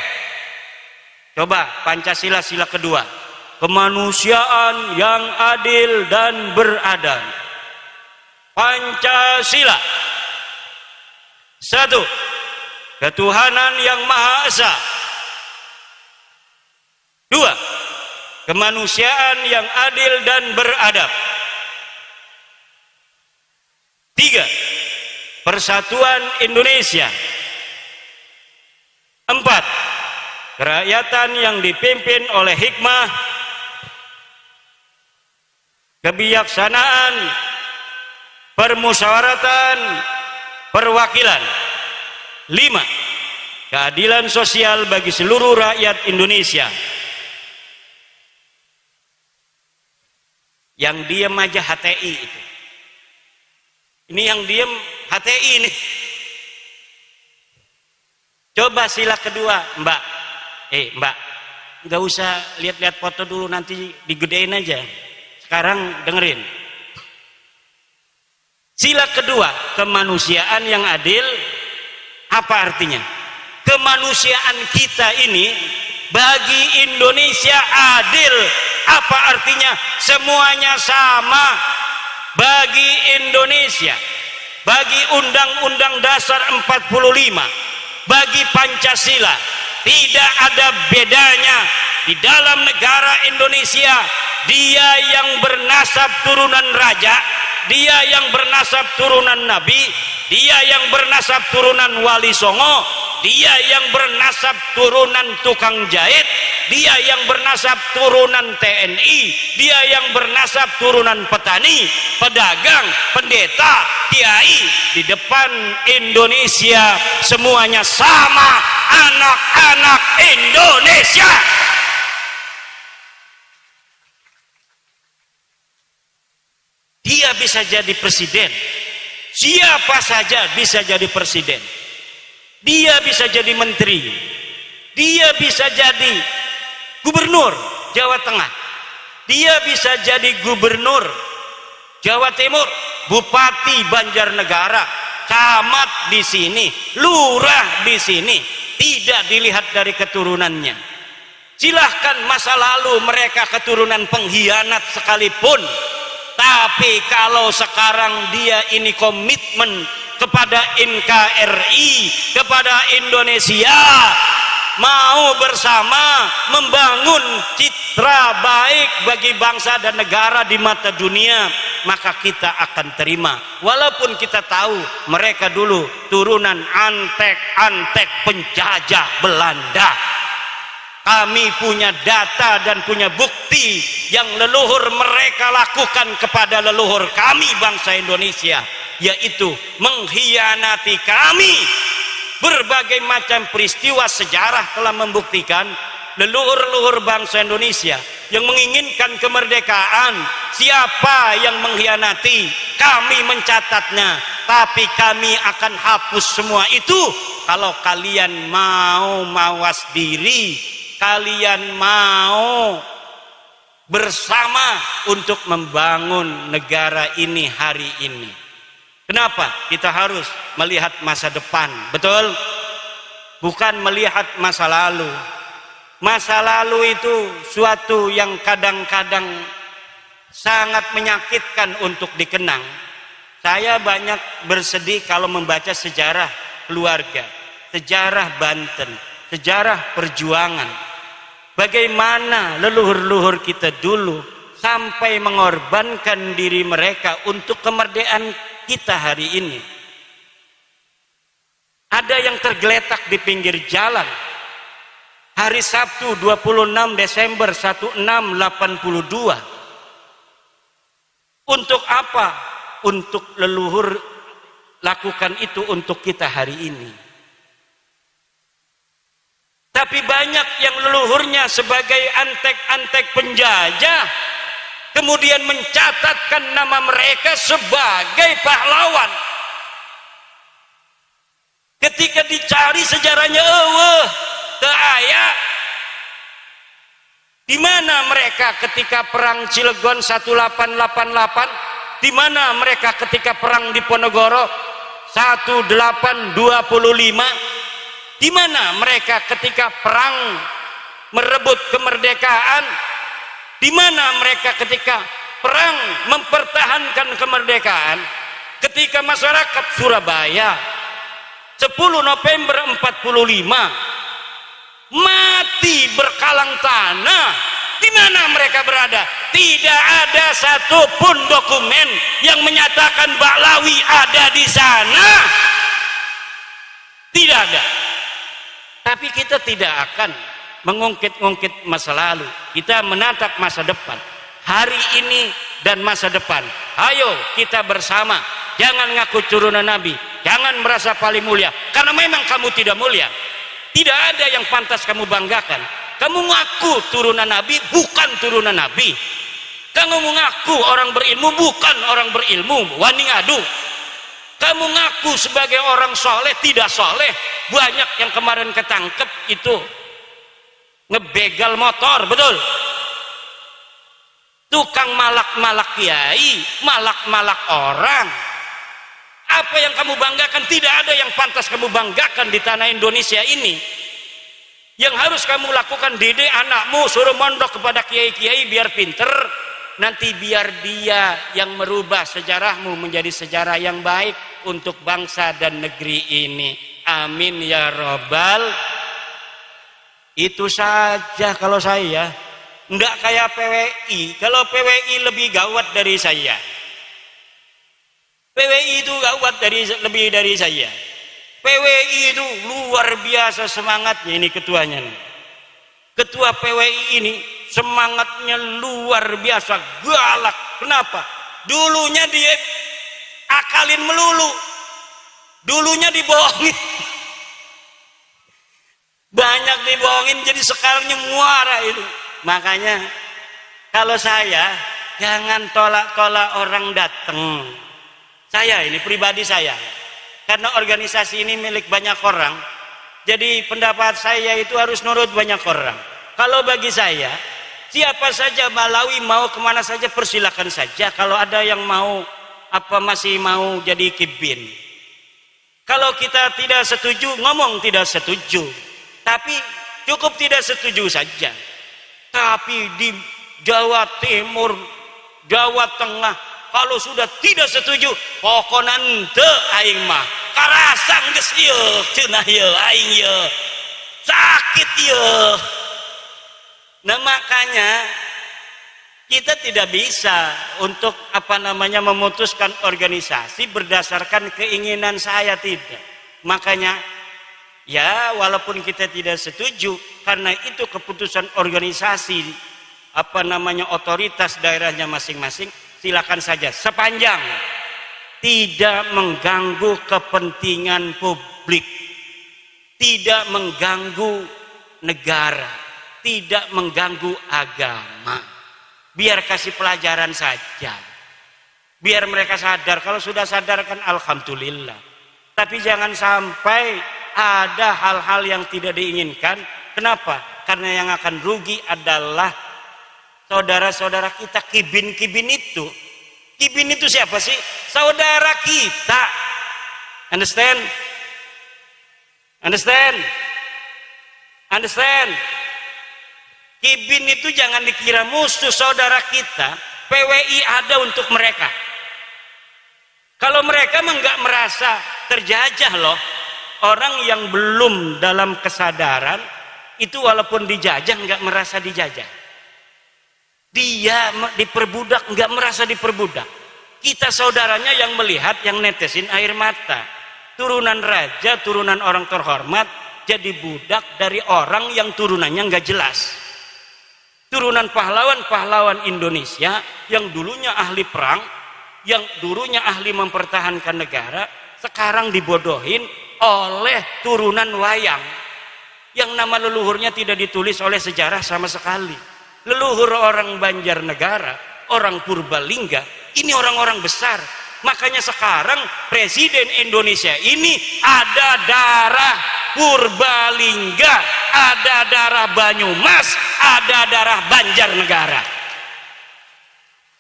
coba Pancasila sila kedua, kemanusiaan yang adil dan beradab. Pancasila. Satu, ketuhanan yang Maha Esa. Dua, kemanusiaan yang adil dan beradab. Tiga, persatuan Indonesia. 4. Kerakyatan yang dipimpin oleh hikmah, kebijaksanaan, permusyawaratan, perwakilan. 5. Keadilan sosial bagi seluruh rakyat Indonesia. Yang diem aja HTI itu. Ini yang diem HTI ini. Coba sila kedua, Mbak. Mbak, nggak usah lihat-lihat foto dulu, nanti digedein aja. Sekarang dengerin. Sila kedua, kemanusiaan yang adil. Apa artinya? Kemanusiaan kita ini bagi Indonesia adil. Apa artinya? Semuanya sama bagi Indonesia, bagi Undang-Undang Dasar 45, bagi Pancasila. Tidak ada bedanya di dalam negara Indonesia. Dia yang bernasab turunan raja, dia yang bernasab turunan nabi, dia yang bernasab turunan wali songo, dia yang bernasab turunan tukang jahit, dia yang bernasab turunan TNI, dia yang bernasab turunan petani, pedagang, pendeta, kiai. Di depan Indonesia semuanya sama, anak-anak Indonesia. Dia bisa jadi presiden, siapa saja bisa jadi presiden. Dia bisa jadi menteri, dia bisa jadi gubernur Jawa Tengah, dia bisa jadi gubernur Jawa Timur, bupati Banjarnegara, camat di sini, lurah di sini. Tidak dilihat dari keturunannya. Silahkan masa lalu mereka keturunan pengkhianat sekalipun, tapi kalau sekarang dia ini komitmen kepada NKRI, kepada Indonesia, mau bersama membangun citra baik bagi bangsa dan negara di mata dunia, maka kita akan terima. Walaupun kita tahu mereka dulu turunan antek-antek penjajah Belanda. Kami punya data dan punya bukti yang leluhur mereka lakukan kepada leluhur kami bangsa Indonesia, yaitu mengkhianati kami. Berbagai macam peristiwa sejarah telah membuktikan leluhur-leluhur bangsa Indonesia yang menginginkan kemerdekaan, siapa yang mengkhianati, kami mencatatnya. Tapi kami akan hapus semua itu kalau kalian mau mawas diri, kalian mau bersama untuk membangun negara ini hari ini. Kenapa? Kita harus melihat masa depan, betul? Bukan melihat masa lalu. Masa lalu itu suatu yang kadang-kadang sangat menyakitkan untuk dikenang. Saya banyak bersedih kalau membaca sejarah keluarga, sejarah Banten, sejarah perjuangan. Bagaimana leluhur-leluhur kita dulu sampai mengorbankan diri mereka untuk kemerdekaan kita hari ini. Ada yang tergeletak di pinggir jalan hari Sabtu 26 Desember 1682. Untuk apa? Untuk leluhur lakukan itu untuk kita hari ini. Tapi banyak yang leluhurnya sebagai antek-antek penjajah kemudian mencatatkan nama mereka sebagai pahlawan. Ketika dicari sejarahnya, aya. Di mana mereka ketika perang Cilegon 1888? Di mana mereka ketika perang Diponegoro 1825? Di mana mereka ketika perang merebut kemerdekaan? Di mana mereka ketika perang mempertahankan kemerdekaan? Ketika masyarakat Surabaya 10 November 45 mati berkalang tanah Di mana mereka berada? Tidak ada satupun dokumen yang menyatakan Ba'lawi ada di sana. Tidak ada. Tapi kita tidak akan mengungkit-ungkit masa lalu. Kita menatap masa depan. Hari ini dan masa depan. Ayo kita bersama. Jangan ngaku turunan Nabi. Jangan merasa paling mulia. Karena memang kamu tidak mulia. Tidak ada yang pantas kamu banggakan. Kamu ngaku turunan Nabi, bukan turunan Nabi. Kamu mengaku orang berilmu, bukan orang berilmu. Wani adu. Kamu ngaku sebagai orang soleh, tidak soleh. Banyak yang kemarin ketangkep itu ngebegal motor, betul? Tukang malak-malak kiai, malak-malak orang. Apa yang kamu banggakan? Tidak ada yang pantas kamu banggakan di tanah Indonesia ini. Yang harus kamu lakukan, didik anakmu, suruh mondok kepada kiai-kiai biar pinter. Nanti biar dia yang merubah sejarahmu menjadi sejarah yang baik untuk bangsa dan negeri ini. Amin ya robbal. Itu saja kalau saya. Enggak kayak PWI. Kalau PWI lebih gawat dari saya. PWI itu gawat lebih dari saya. PWI itu luar biasa semangatnya, ini ketuanya nih. Ketua PWI ini semangatnya luar biasa, galak. Kenapa? Dulunya dia akalin melulu. Dulunya dibohongin. Banyak dibohongin, jadi sekarang muara itu. Makanya kalau saya jangan tolak-tolak orang datang. Saya ini pribadi saya. Karena organisasi ini milik banyak orang, jadi pendapat saya itu harus nurut banyak orang. Kalau bagi saya, siapa saja Ba'lawi mau kemana saja persilakan saja. Kalau ada yang mau masih mau jadi kibin. Kalau kita tidak setuju, ngomong tidak setuju. Tapi cukup tidak setuju saja. Tapi di Jawa Timur, Jawa Tengah, kalau sudah tidak setuju, pokoknya ente aing mah karasan geus ieu cenah ieu aing ieu sakit ieu. Nah makanya kita tidak bisa untuk memutuskan organisasi berdasarkan keinginan saya, tidak. Makanya ya walaupun kita tidak setuju karena itu keputusan organisasi otoritas daerahnya masing-masing, silakan saja sepanjang tidak mengganggu kepentingan publik, tidak mengganggu negara, tidak mengganggu agama. Biar kasih pelajaran saja, biar mereka sadar. Kalau sudah sadar kan alhamdulillah. Tapi jangan sampai ada hal-hal yang tidak diinginkan. Kenapa? Karena yang akan rugi adalah saudara-saudara kita, kibin-kibin itu. Kibin itu siapa sih? Saudara kita. Understand? Understand? Understand? Kibin itu jangan dikira musuh saudara kita. PWI ada untuk mereka. Kalau mereka nggak merasa terjajah loh. Orang yang belum dalam kesadaran itu walaupun dijajah nggak merasa dijajah. Dia diperbudak, nggak merasa diperbudak. Kita saudaranya yang melihat, yang netesin air mata. Turunan raja, turunan orang terhormat, jadi budak dari orang yang turunannya nggak jelas. Turunan pahlawan-pahlawan Indonesia yang dulunya ahli perang, yang dulunya ahli mempertahankan negara, sekarang dibodohin oleh turunan wayang. Yang nama leluhurnya tidak ditulis oleh sejarah sama sekali. Leluhur orang Banjarnegara, orang Purbalingga, ini orang-orang besar. Makanya sekarang Presiden Indonesia ini ada darah Purbalingga, ada darah Banyumas, ada darah Banjarnegara.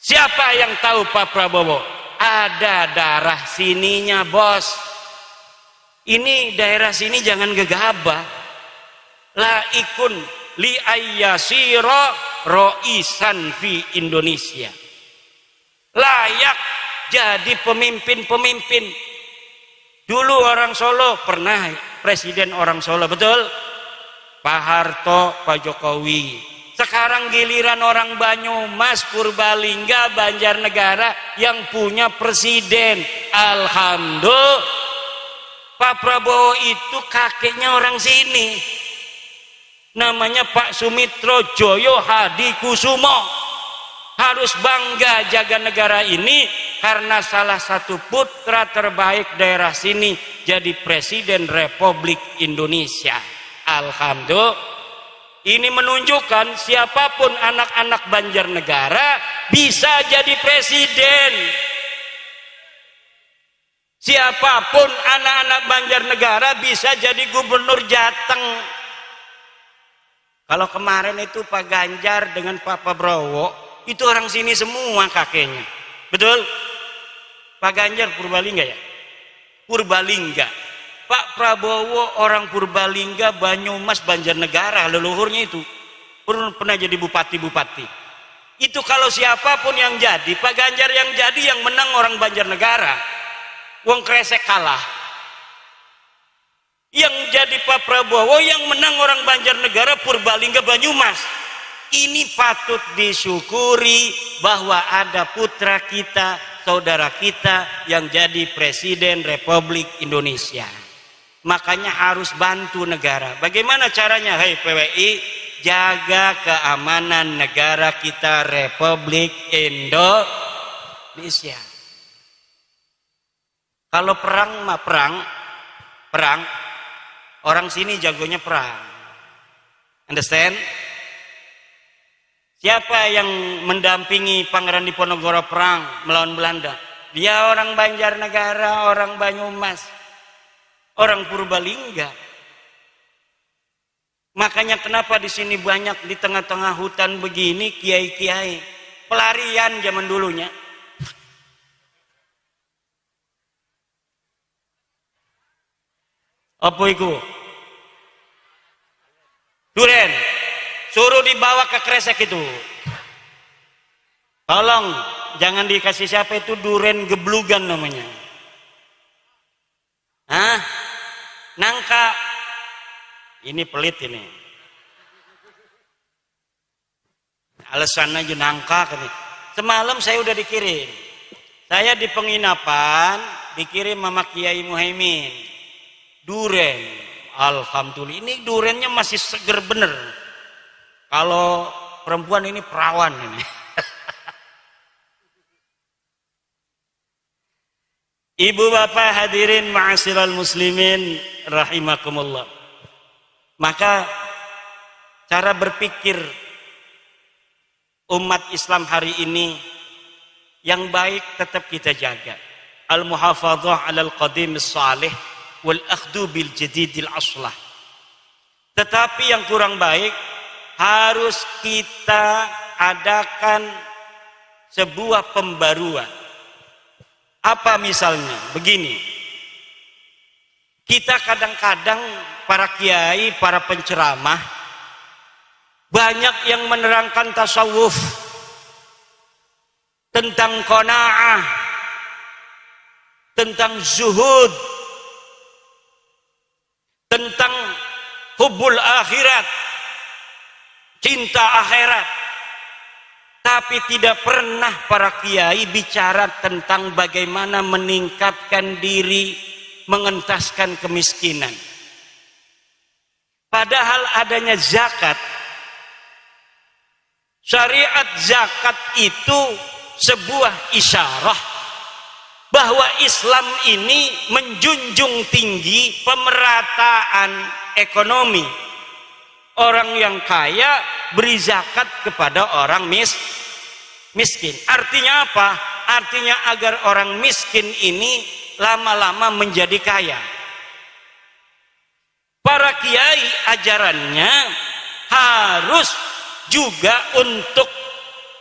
Siapa yang tahu Pak Prabowo? Ada darah sininya, bos. Ini daerah sini jangan gegabah. La ikun li ayyasiro roisan fi Indonesia. Layak jadi pemimpin-pemimpin. Dulu orang Solo pernah presiden orang Solo, betul? Pak Harto, Pak Jokowi. Sekarang giliran orang Banyumas, Purbalingga, Banjarnegara yang punya presiden. Alhamdulillah, Pak Prabowo itu kakeknya orang sini, namanya Pak Sumitro Joyo Hadi Kusumo. Harus bangga jaga negara ini karena salah satu putra terbaik daerah sini jadi Presiden Republik Indonesia. Alhamdulillah. Ini menunjukkan siapapun anak-anak Banjarnegara bisa jadi presiden. Siapapun anak-anak Banjarnegara bisa jadi gubernur Jateng. Kalau kemarin itu Pak Ganjar dengan Pak Prabowo, itu orang sini semua kakeknya. Betul? Pak Ganjar Purbalingga ya? Purbalingga. Pak Prabowo orang Purbalingga, Banyumas, Banjarnegara, leluhurnya itu pernah jadi bupati-bupati. Itu kalau siapapun yang jadi, Pak Ganjar yang jadi, yang menang orang Banjarnegara. Wong Kresek kalah. Yang jadi Pak Prabowo yang menang orang Banjarnegara, Purbalingga, Banyumas. Ini patut disyukuri bahwa ada putra kita, saudara kita yang jadi Presiden Republik Indonesia. Makanya harus bantu negara. Bagaimana caranya? Hai PWI, jaga keamanan negara kita Republik Indonesia. Kalau perang mah perang. Orang sini jagonya perang. Understand? Siapa yang mendampingi Pangeran Diponegoro perang melawan Belanda? Dia orang Banjarnegara, orang Banyumas, orang Purbalingga. Makanya kenapa di sini banyak di tengah-tengah hutan begini kiai-kiai pelarian zaman dulunya. Apa itu? Duren. Suruh dibawa ke Kresek itu. Tolong jangan dikasih siapa itu, duren geblugan namanya. Hah? Nangka. Ini pelit ini. Alasan aja nangka. Semalam saya udah dikirim. Saya di penginapan dikirim sama Kiai Muhaimin. Duren. Alhamdulillah. Ini durennya masih seger bener. Kalau perempuan ini perawan ini. Ibu bapak hadirin ma'asyiral muslimin rahimakumullah. Maka cara berpikir umat Islam hari ini yang baik tetap kita jaga. Al-muhafadzah 'alal qadimis salih wal akhdhu bil jadidil aslah. Tetapi yang kurang baik harus kita adakan sebuah pembaruan. Apa misalnya? Begini, kita kadang-kadang para kiai, para penceramah banyak yang menerangkan tasawuf tentang qanaah, tentang zuhud, tentang hubbul akhirat, cinta akhirat. Tapi tidak pernah para kiai bicara tentang bagaimana meningkatkan diri, mengentaskan kemiskinan. Padahal adanya zakat, syariat zakat itu sebuah isyarah bahwa Islam ini menjunjung tinggi pemerataan ekonomi. Orang yang kaya beri zakat kepada orang miskin. Artinya apa? Artinya agar orang miskin ini lama-lama menjadi kaya. Para kiai ajarannya harus juga untuk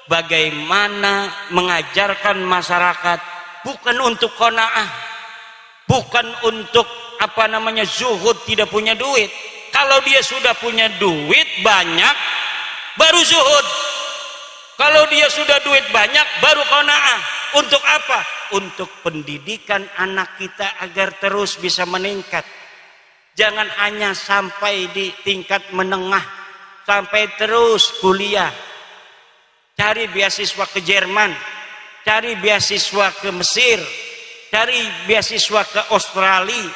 bagaimana mengajarkan masyarakat, bukan untuk qanaah, bukan untuk zuhud, tidak punya duit. Kalau dia sudah punya duit banyak baru zuhud. Kalau dia sudah duit banyak baru qanaah. Untuk apa? Untuk pendidikan anak kita agar terus bisa meningkat. Jangan hanya sampai di tingkat menengah sampai terus kuliah, cari beasiswa ke Jerman, cari beasiswa ke Mesir, cari beasiswa ke Australia.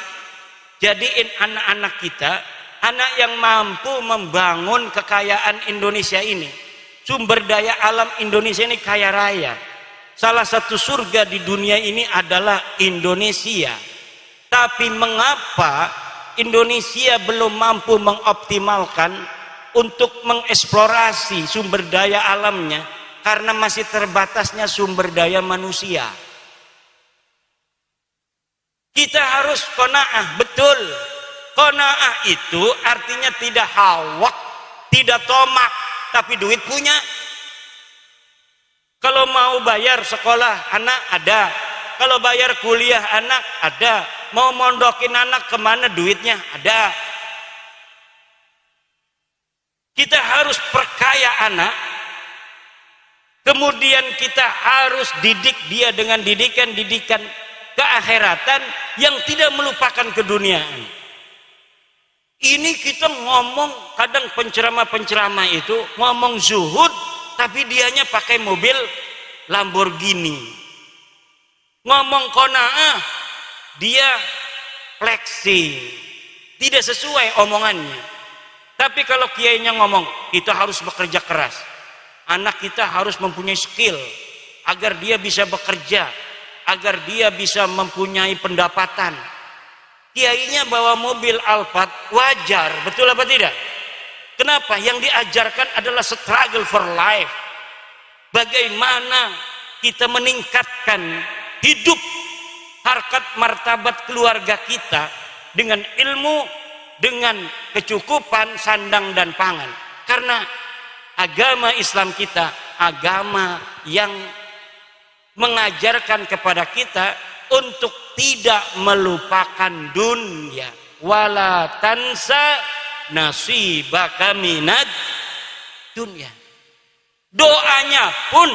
Jadiin anak-anak kita anak yang mampu membangun kekayaan Indonesia ini. Sumber daya alam Indonesia ini kaya raya. Salah satu surga di dunia ini adalah Indonesia. Tapi mengapa Indonesia belum mampu mengoptimalkan untuk mengeksplorasi sumber daya alamnya? Karena masih terbatasnya sumber daya manusia. Kita harus qanaah, betul. Qanaah itu artinya tidak hawak, tidak tomak, tapi duit punya. Kalau mau bayar sekolah anak ada, kalau bayar kuliah anak ada, mau mondokin anak kemana duitnya ada. Kita harus perkaya anak, kemudian kita harus didik dia dengan didikan-didikan keakhiratan yang tidak melupakan keduniaan. Ini kita ngomong, kadang penceramah-penceramah itu ngomong zuhud, tapi dianya pakai mobil Lamborghini. Ngomong qanaah, dia flexing, tidak sesuai omongannya. Tapi kalau kiainya ngomong, kita harus bekerja keras, anak kita harus mempunyai skill agar dia bisa bekerja, agar dia bisa mempunyai pendapatan. Kiainya bawa mobil Alphard, wajar, betul apa tidak? Kenapa? Yang diajarkan adalah struggle for life. Bagaimana kita meningkatkan hidup, harkat martabat keluarga kita dengan ilmu, dengan kecukupan sandang dan pangan. Karena agama Islam kita agama yang mengajarkan kepada kita untuk tidak melupakan dunia. Wala tansa nasibaka minad dunia. Doanya pun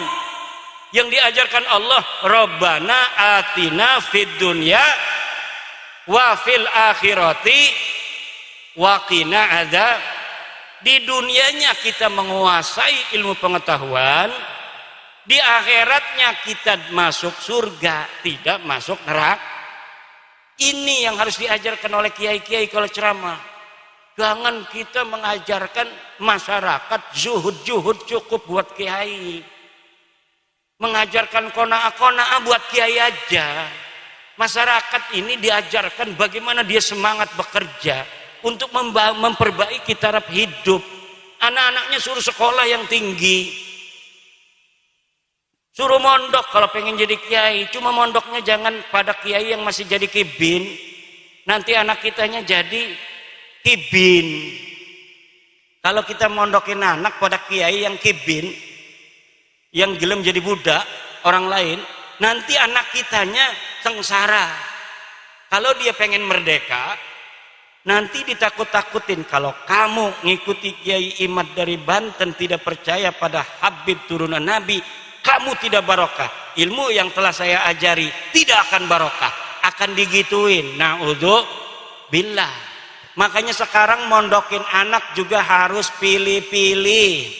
yang diajarkan Allah, Rabbana atina fid dunya wa fil akhirati wa qina adzab. Di dunianya kita menguasai ilmu pengetahuan, di akhiratnya kita masuk surga, tidak masuk neraka. Ini yang harus diajarkan oleh kiai-kiai kalau ceramah. Jangan kita mengajarkan masyarakat zuhud-zuhud cukup buat kiai. Mengajarkan qanaah-qanaah buat kiai aja. Masyarakat ini diajarkan bagaimana dia semangat bekerja untuk memperbaiki taraf hidup. Anak-anaknya suruh sekolah yang tinggi, suruh mondok kalau pengen jadi kiai. Cuma mondoknya jangan pada kiai yang masih jadi kibin, nanti anak kitanya jadi kibin. Kalau kita mondokin anak pada kiai yang kibin, yang gelem jadi budak orang lain, nanti anak kitanya sengsara. Kalau dia pengen merdeka, nanti ditakut-takutin. Kalau kamu ngikuti Kiai Imad dari Banten, tidak percaya pada Habib turunan Nabi, kamu tidak barokah. Ilmu yang telah saya ajari tidak akan barokah, akan digituin. Na'udzubillah. Makanya sekarang mondokin anak juga harus pilih-pilih.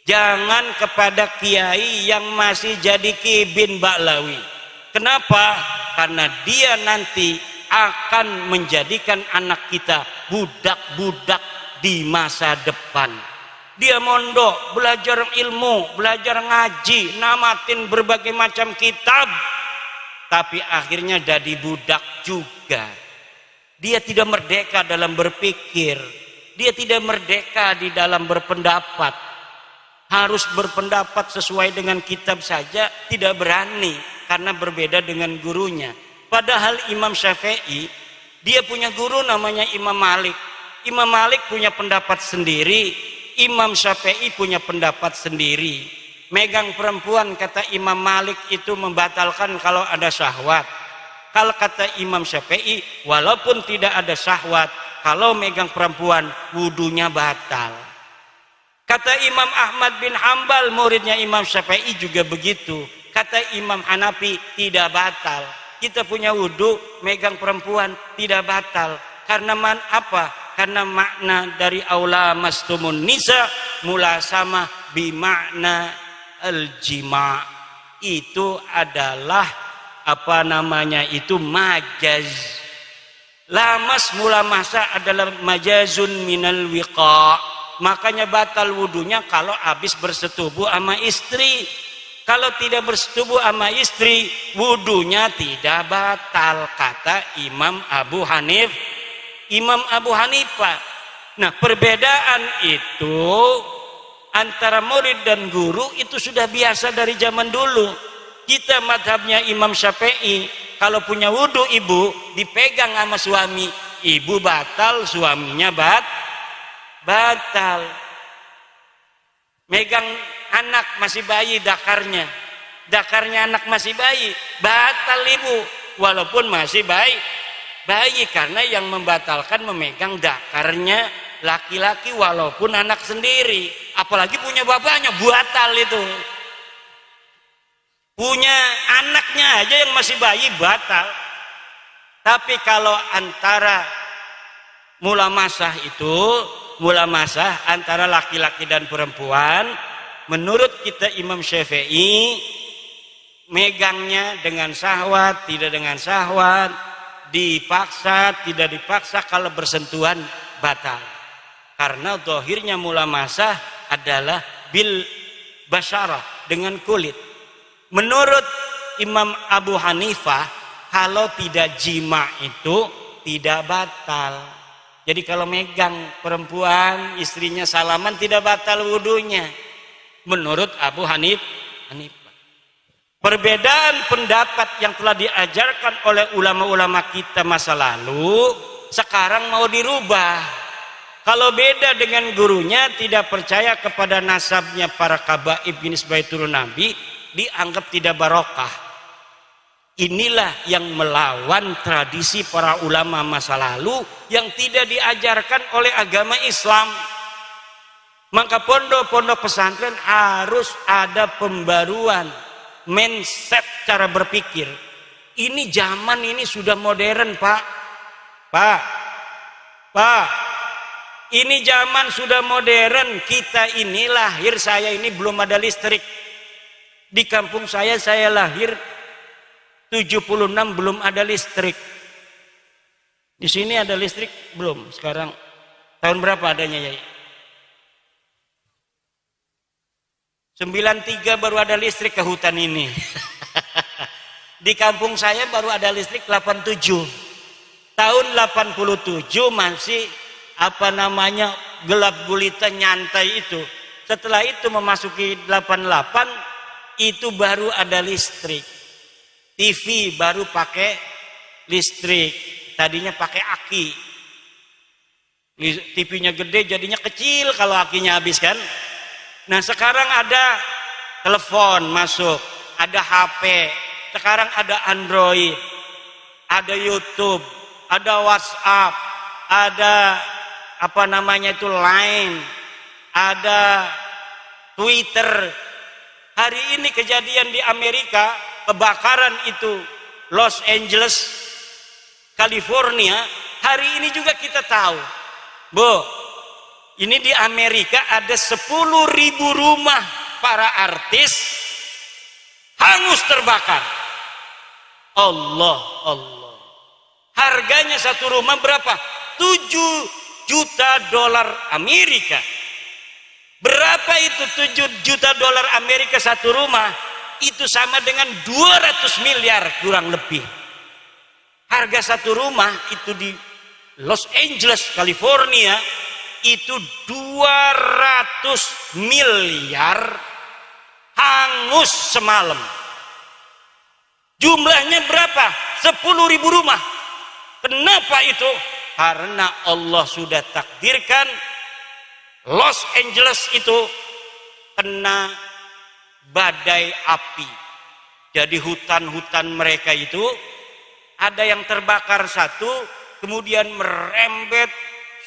Jangan kepada kiai yang masih jadi kibin baklawi. Kenapa? Karena dia nanti akan menjadikan anak kita budak-budak di masa depan. Dia mondok, belajar ilmu, belajar ngaji, namatin berbagai macam kitab, tapi akhirnya jadi budak juga. Dia tidak merdeka dalam berpikir, dia tidak merdeka di dalam berpendapat. Harus berpendapat sesuai dengan kitab saja tidak berani karena berbeda dengan gurunya. Padahal Imam Syafi'i, dia punya guru namanya Imam Malik. Imam Malik punya pendapat sendiri, Imam Syafi'i punya pendapat sendiri. Megang perempuan, kata Imam Malik, itu membatalkan kalau ada syahwat. Kalau kata Imam Syafi'i, walaupun tidak ada syahwat, kalau megang perempuan wudunya batal. Kata Imam Ahmad bin Hambal, muridnya Imam Syafi'i, juga begitu. Kata Imam Hanafi, tidak batal. Kita punya wudu, megang perempuan tidak batal. Karena apa? karena makna dari aula mastumun nisa mulasamah bimakna al-jima' itu adalah apa namanya itu majaz. Lamas mulamasa adalah majazun minal wiqa, makanya batal wudunya kalau habis bersetubuh sama istri. Kalau tidak bersetubuh sama istri, wudunya tidak batal, kata Imam Abu Hanifah. Nah, perbedaan itu antara murid dan guru itu sudah biasa dari zaman dulu. Kita madhabnya Imam Syafi'i, kalau punya wudu ibu dipegang sama suami, ibu batal, suaminya batal. Megang anak masih bayi, dakarnya anak masih bayi, batal ibu walaupun masih bayi, karena yang membatalkan memegang dakarnya laki-laki walaupun anak sendiri, apalagi punya bapaknya, batal itu. Punya anaknya aja yang masih bayi batal. Tapi kalau antara mulamasah antara laki-laki dan perempuan, menurut kita Imam Syafi'i, megangnya dengan syahwat, tidak dengan syahwat, dipaksa, tidak dipaksa, kalau bersentuhan batal. Karena zahirnya mulamasah adalah bil basyarah, dengan kulit. Menurut Imam Abu Hanifah, kalau tidak jima itu tidak batal. Jadi kalau megang perempuan, istrinya salaman, tidak batal wudunya. Menurut Abu Hanifah. Perbedaan pendapat yang telah diajarkan oleh ulama-ulama kita masa lalu, sekarang mau dirubah. Kalau beda dengan gurunya, tidak percaya kepada nasabnya para kabaib nisbah turun Nabi, dianggap tidak barokah. Inilah yang melawan tradisi para ulama masa lalu yang tidak diajarkan oleh agama Islam. Maka pondok-pondok pesantren harus ada pembaruan mindset, cara berpikir. Ini zaman ini sudah modern, Pak. Ini zaman sudah modern. Kita ini lahir, saya ini belum ada listrik. Di kampung saya lahir 76 belum ada listrik. Di sini ada listrik belum? Sekarang tahun berapa adanya, Yai? 93 baru ada listrik ke hutan ini. Di kampung saya baru ada listrik 87. Tahun 87 masih gelap gulita nyantai itu. Setelah itu memasuki 88 itu baru ada listrik. TV baru pakai listrik, tadinya pakai aki. TV-nya gede jadinya kecil kalau akinya habis kan. Nah sekarang ada telepon masuk, ada HP, sekarang ada Android, ada YouTube, ada WhatsApp, ada Line, ada Twitter. Hari ini kejadian di Amerika, kebakaran itu Los Angeles, California. Hari ini juga kita tahu, ini di Amerika ada 10.000 rumah para artis hangus terbakar. Allah. Harganya satu rumah berapa? 7 juta dolar Amerika. Berapa itu 7 juta dolar Amerika satu rumah? Itu sama dengan 200 miliar kurang lebih. Harga satu rumah itu di Los Angeles, California itu 200 miliar hangus semalam. Jumlahnya berapa? 10.000 rumah. Kenapa itu? Karena Allah sudah takdirkan Los Angeles itu kena badai api. Jadi hutan-hutan mereka itu ada yang terbakar satu, kemudian merembet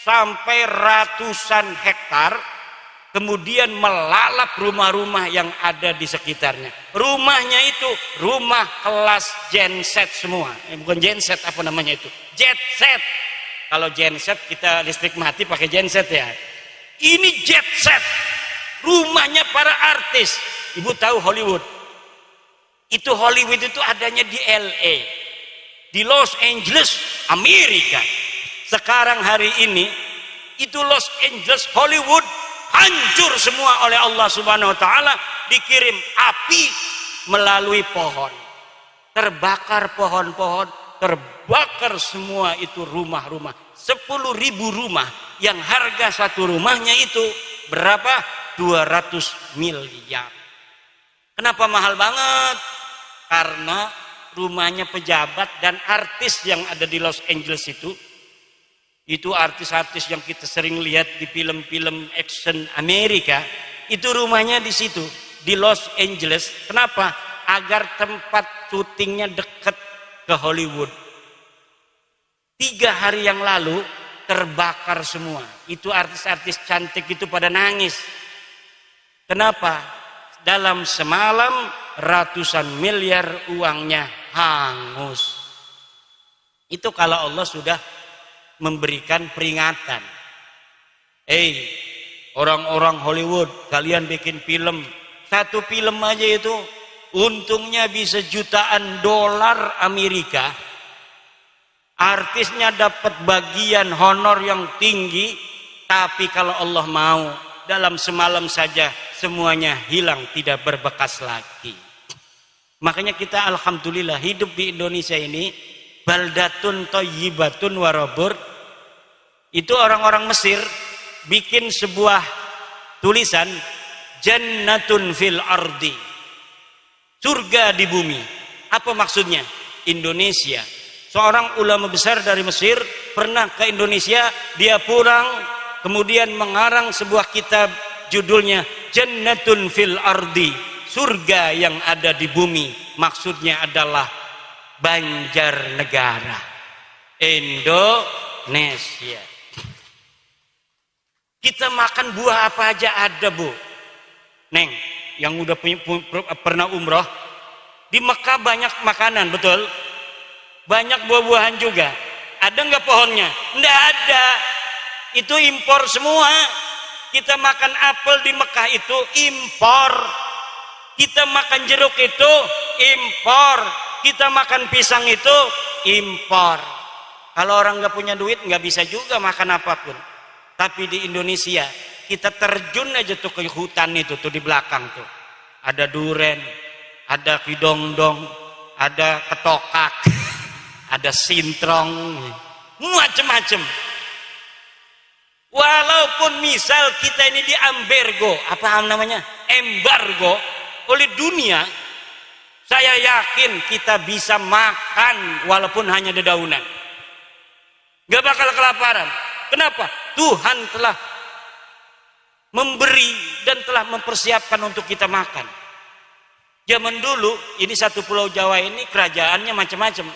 sampai ratusan hektar, kemudian melalap rumah-rumah yang ada di sekitarnya. Rumahnya itu rumah kelas genset semua. Bukan genset, apa namanya itu? Jet set. Kalau genset kita listrik mati pakai genset ya. Ini jet set. Rumahnya para artis. Ibu tahu Hollywood? Itu Hollywood itu adanya di LA. Di Los Angeles, Amerika. Sekarang hari ini itu Los Angeles, Hollywood hancur semua oleh Allah Subhanahu wa taala, dikirim api melalui pohon. Terbakar pohon-pohon, terbakar semua itu rumah-rumah. 10.000 rumah yang harga satu rumahnya itu berapa? 200 miliar. Kenapa mahal banget? Karena rumahnya pejabat dan artis yang ada di Los Angeles itu artis-artis yang kita sering lihat di film-film action Amerika, itu rumahnya di situ, di Los Angeles. Kenapa? Agar tempat syutingnya dekat ke Hollywood. 3 hari yang lalu terbakar semua. Itu artis-artis cantik itu pada nangis. Kenapa? Dalam semalam ratusan miliar uangnya hangus. Itu kalau Allah sudah memberikan peringatan. Orang-orang Hollywood, kalian bikin film, satu film aja itu untungnya bisa jutaan dolar Amerika. Artisnya dapat bagian honor yang tinggi, tapi kalau Allah mau, dalam semalam saja semuanya hilang, tidak berbekas lagi. Makanya kita alhamdulillah hidup di Indonesia ini, baldatun thayyibatun warabur. Itu orang-orang Mesir bikin sebuah tulisan jannatun fil ardi, surga di bumi. Apa maksudnya? Indonesia. Seorang ulama besar dari Mesir pernah ke Indonesia, dia pulang kemudian mengarang sebuah kitab judulnya Jannatun fil ardi, surga yang ada di bumi. Maksudnya adalah Banjarnegara, Indonesia. Kita makan buah apa aja ada, Bu. Neng, yang udah pernah umroh, di Mekah banyak makanan, betul? Banyak buah-buahan juga. Ada nggak pohonnya? Nggak ada. Itu impor semua. Kita makan apel di Mekah itu impor. Kita makan jeruk itu impor. Kita makan pisang itu impor. Kalau orang nggak punya duit nggak bisa juga makan apapun. Tapi di Indonesia kita terjun aja tuh ke hutan itu tuh di belakang tuh. Ada duren, ada kidongdong, ada ketokak, ada sintrong, macem-macem. Walaupun misal kita ini di embargo oleh dunia, saya yakin kita bisa makan walaupun hanya dedaunan. Gak bakal kelaparan. Kenapa? Tuhan telah memberi dan telah mempersiapkan untuk kita makan. Zaman dulu, ini satu pulau Jawa ini kerajaannya macam-macam.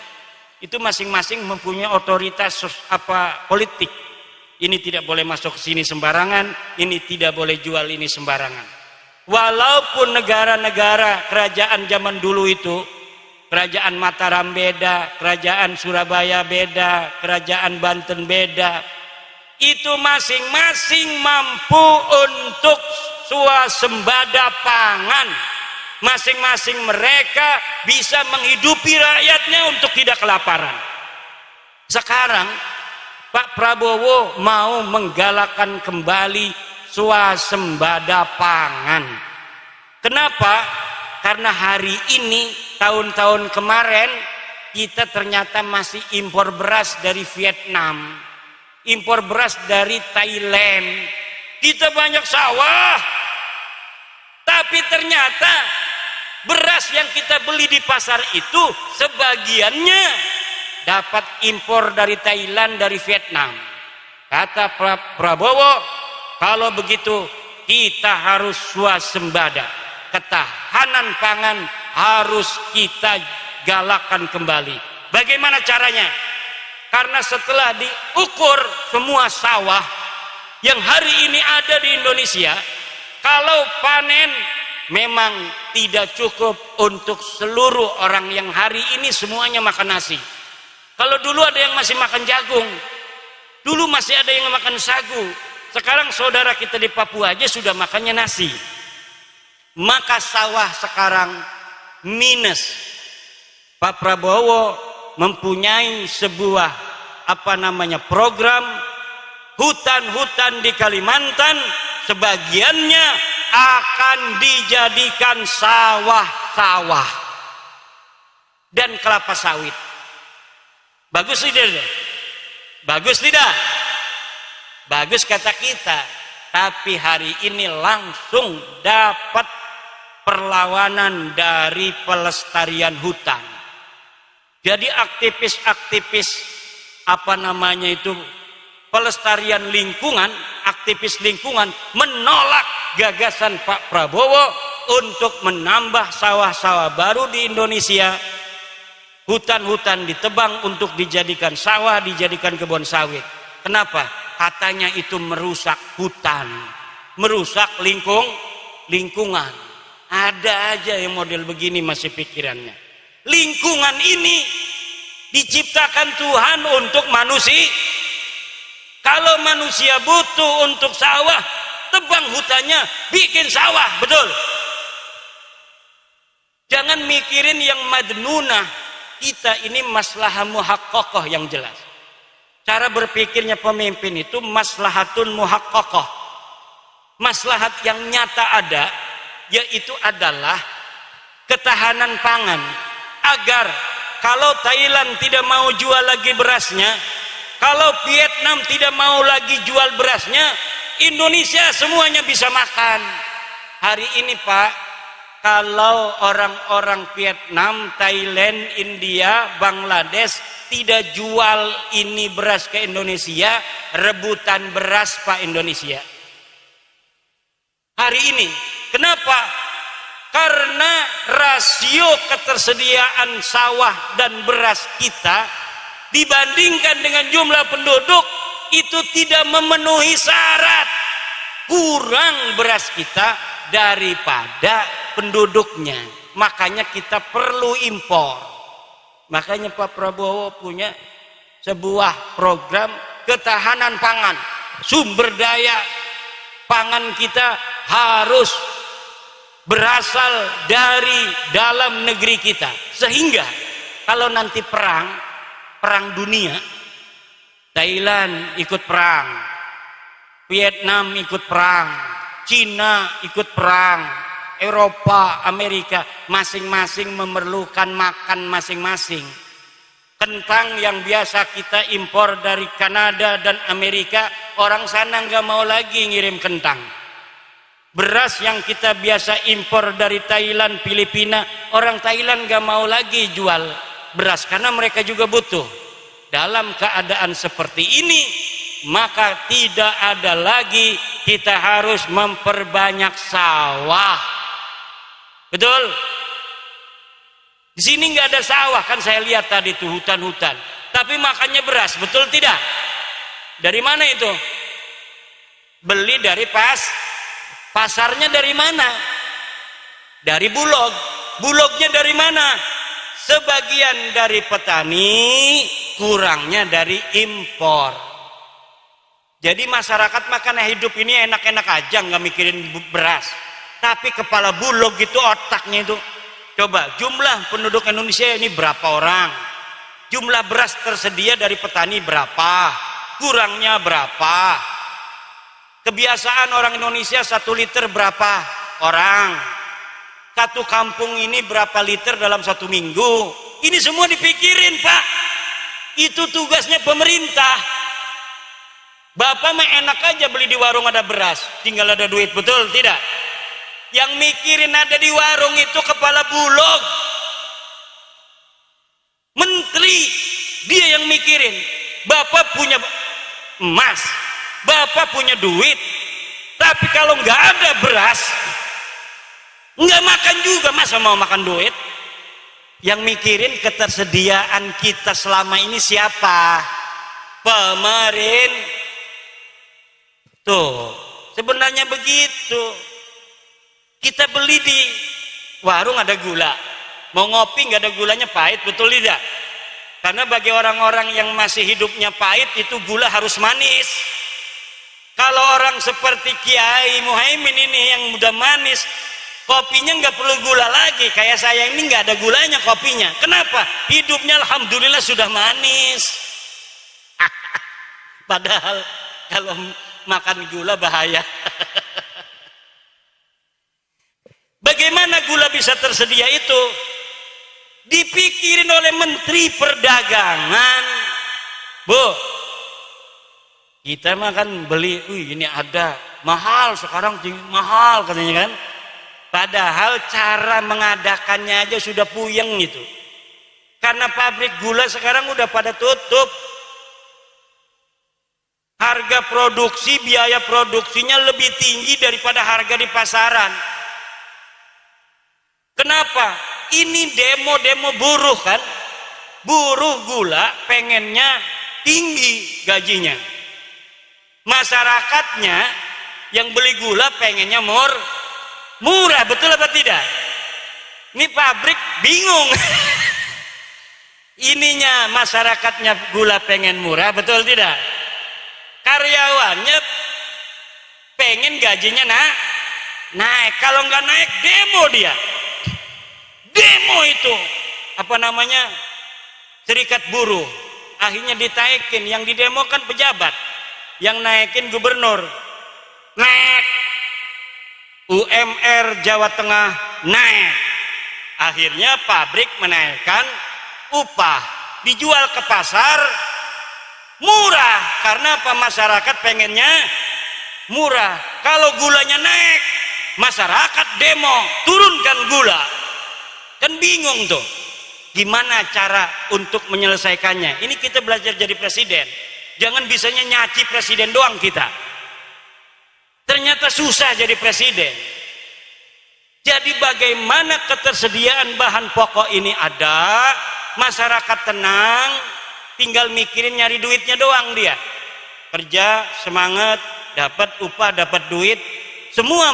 Itu masing-masing mempunyai otoritas politik. Ini tidak boleh masuk ke sini sembarangan, ini tidak boleh jual ini sembarangan. Walaupun negara-negara kerajaan zaman dulu itu, kerajaan Mataram beda, kerajaan Surabaya beda, kerajaan Banten beda, itu masing-masing mampu untuk swasembada pangan. Masing-masing mereka bisa menghidupi rakyatnya untuk tidak kelaparan. Sekarang Pak Prabowo mau menggalakkan kembali swasembada pangan. Kenapa? Karena hari ini, tahun-tahun kemarin kita ternyata masih impor beras dari Vietnam, impor beras dari Thailand. Kita banyak sawah, tapi ternyata beras yang kita beli di pasar itu sebagiannya dapat impor dari Thailand, dari Vietnam. Kata Prabowo, kalau begitu kita harus swasembada, ketahanan pangan harus kita galakkan kembali. Bagaimana caranya? Karena setelah diukur semua sawah yang hari ini ada di Indonesia, kalau panen memang tidak cukup untuk seluruh orang yang hari ini semuanya makan nasi. Kalau dulu ada yang masih makan jagung, Dulu masih ada yang makan sagu. Sekarang saudara kita di Papua aja sudah makannya nasi. Maka sawah sekarang minus. Pak Prabowo mempunyai sebuah program hutan-hutan di Kalimantan, sebagiannya akan dijadikan sawah-sawah dan kelapa sawit. Bagus tidak? Bagus tidak? Bagus kata kita. Tapi hari ini langsung dapat perlawanan dari pelestarian hutan. Jadi aktivis-aktivis pelestarian lingkungan, aktivis lingkungan menolak gagasan Pak Prabowo untuk menambah sawah-sawah baru di Indonesia. Hutan-hutan ditebang untuk dijadikan sawah, dijadikan kebun sawit. Kenapa? Katanya itu merusak hutan, merusak lingkungan. Ada aja yang model begini masih pikirannya. Lingkungan ini diciptakan Tuhan untuk manusia. Kalau manusia butuh untuk sawah, tebang hutannya, bikin sawah, betul. Jangan mikirin yang madnunah. Kita ini maslahah muhaqqaqah yang jelas. Cara berpikirnya pemimpin itu maslahatun muhaqqaqah. Maslahat yang nyata ada, yaitu adalah ketahanan pangan. Agar kalau Thailand tidak mau jual lagi berasnya, kalau Vietnam tidak mau lagi jual berasnya, Indonesia semuanya bisa makan. Hari ini Pak, kalau orang-orang Vietnam, Thailand, India, Bangladesh tidak jual ini beras ke Indonesia, rebutan beras Pak Indonesia. Hari ini, kenapa? Karena rasio ketersediaan sawah dan beras kita dibandingkan dengan jumlah penduduk itu tidak memenuhi syarat. Kurang beras kita daripada penduduknya. Makanya kita perlu impor. Makanya Pak Prabowo punya sebuah program ketahanan pangan. Sumber daya pangan kita harus berasal dari dalam negeri kita, sehingga kalau nanti perang dunia, Thailand ikut perang, Vietnam ikut perang, Cina ikut perang, Eropa, Amerika masing-masing memerlukan makan masing-masing. Kentang yang biasa kita impor dari Kanada dan Amerika, orang sana nggak mau lagi ngirim kentang. Beras yang kita biasa impor dari Thailand, Filipina, orang Thailand gak mau lagi jual beras karena mereka juga butuh. Dalam keadaan seperti ini, maka tidak ada lagi kita harus memperbanyak sawah. Betul? Di sini nggak ada sawah, kan saya lihat tadi tuh hutan-hutan. Tapi makannya beras, betul tidak? Dari mana itu? Beli dari pasarnya dari mana? Dari Bulog. Bulognya dari mana? Sebagian dari petani, kurangnya dari impor. Jadi masyarakat makan hidup ini enak-enak aja, nggak mikirin beras. Tapi kepala Bulog gitu otaknya itu. Coba jumlah penduduk Indonesia ini berapa orang? Jumlah beras tersedia dari petani berapa? Kurangnya berapa? Kebiasaan orang Indonesia 1 liter berapa orang? Satu kampung ini berapa liter dalam 1 minggu? Ini semua dipikirin Pak. Itu tugasnya pemerintah. Bapak mah enak aja beli di warung ada beras, tinggal ada duit, betul tidak? Yang mikirin ada di warung itu kepala Bulog. Menteri, dia yang mikirin. Bapak punya emas, Bapak punya duit, tapi kalau nggak ada beras, nggak makan juga, masa mau makan duit? Yang mikirin ketersediaan kita selama ini siapa? Pemerintah. Tuh, sebenarnya begitu. Kita beli di warung ada gula, mau ngopi nggak ada gulanya pahit, betul tidak? Karena bagi orang-orang yang masih hidupnya pahit itu gula harus manis. Kalau orang seperti Kiai Muhaimin ini yang udah manis, kopinya nggak perlu gula lagi. Kayak saya ini nggak ada gulanya kopinya. Kenapa? Hidupnya alhamdulillah sudah manis. Padahal kalau makan gula bahaya. Bagaimana gula bisa tersedia itu? Dipikirin oleh Menteri Perdagangan. Bu, kita mah kan beli, ini ada mahal sekarang, mahal katanya kan. Padahal cara mengadakannya aja sudah puyeng gitu. Karena pabrik gula sekarang udah pada tutup. Harga produksi, biaya produksinya lebih tinggi daripada harga di pasaran. Kenapa? Ini demo buruh kan. Buruh gula pengennya tinggi gajinya. Masyarakatnya yang beli gula pengennya murah, betul apa tidak? Ini pabrik bingung. Ininya masyarakatnya gula pengen murah, betul tidak? Karyawannya pengen gajinya naik. Kalau nggak naik demo dia. Demo itu apa namanya, serikat buruh. Akhirnya ditaikin, yang didemokan pejabat, yang naikin gubernur. Naik UMR Jawa Tengah naik. Akhirnya pabrik menaikkan upah, dijual ke pasar murah. Karena apa? Masyarakat pengennya murah. Kalau gulanya naik, masyarakat demo, turunkan gula. Kan bingung tuh, gimana cara untuk menyelesaikannya. Ini kita belajar jadi presiden, jangan bisanya nyaci presiden doang kita. Ternyata susah jadi presiden. Jadi bagaimana ketersediaan bahan pokok ini ada, masyarakat tenang, tinggal mikirin nyari duitnya doang dia. Kerja, semangat, dapat upah, dapat duit. Semua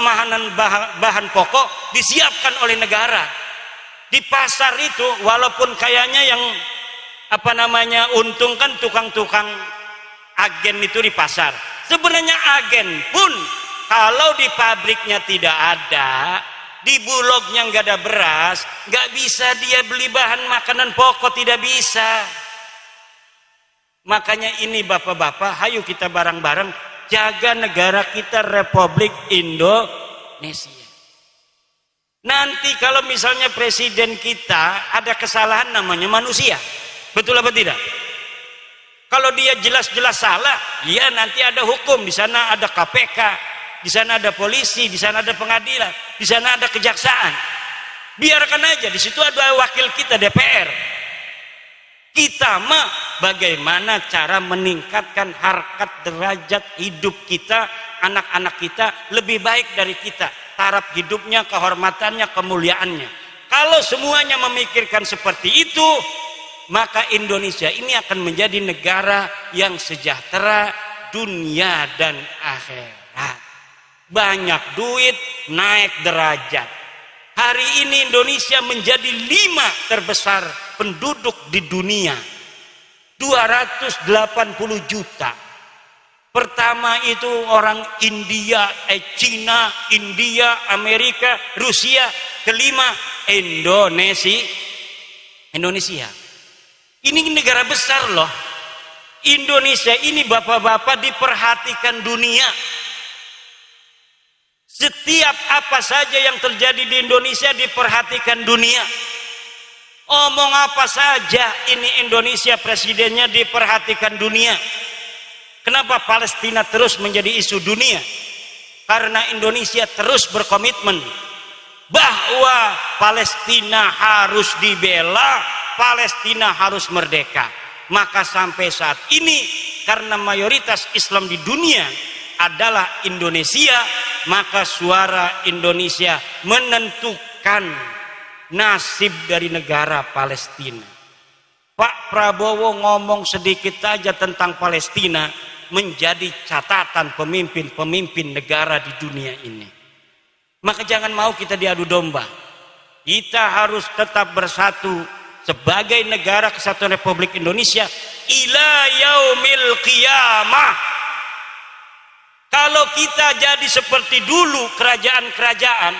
bahan pokok disiapkan oleh negara. Di pasar itu walaupun kayaknya yang apa namanya untung kan tukang-tukang agen itu di pasar. Sebenarnya agen pun kalau di pabriknya tidak ada, di bulognya nggak ada beras, nggak bisa dia beli bahan makanan pokok, tidak bisa. Makanya ini bapak-bapak, hayu kita bareng-bareng jaga negara kita, Republik Indonesia. Nanti kalau misalnya presiden kita ada kesalahan, namanya manusia, betul apa tidak? Kalau dia jelas-jelas salah, ya nanti ada hukum. Di sana ada KPK, di sana ada polisi, di sana ada pengadilan, di sana ada kejaksaan. Biarkan aja, di situ ada wakil kita DPR. Kita mah bagaimana cara meningkatkan harkat derajat hidup kita, anak-anak kita lebih baik dari kita. Taraf hidupnya, kehormatannya, kemuliaannya. Kalau semuanya memikirkan seperti itu, maka Indonesia ini akan menjadi negara yang sejahtera dunia dan akhirat. Banyak duit, naik derajat. Hari ini Indonesia menjadi 5 terbesar penduduk di dunia. 280 juta. Pertama itu orang India, Cina, India, Amerika, Rusia. Kelima Indonesia. Ini negara besar loh. Indonesia ini bapak-bapak diperhatikan dunia. Setiap apa saja yang terjadi di Indonesia diperhatikan dunia. Omong apa saja ini Indonesia presidennya diperhatikan dunia. Kenapa Palestina terus menjadi isu dunia? Karena Indonesia terus berkomitmen bahwa Palestina harus dibela, Palestina harus merdeka. Maka sampai saat ini karena mayoritas Islam di dunia adalah Indonesia, maka suara Indonesia menentukan nasib dari negara Palestina. Pak Prabowo ngomong sedikit saja tentang Palestina, menjadi catatan pemimpin-pemimpin negara di dunia ini. Maka jangan mau kita diadu domba. Kita harus tetap bersatu sebagai negara kesatuan Republik Indonesia ila yaumil qiyamah. Kalau kita jadi seperti dulu kerajaan-kerajaan,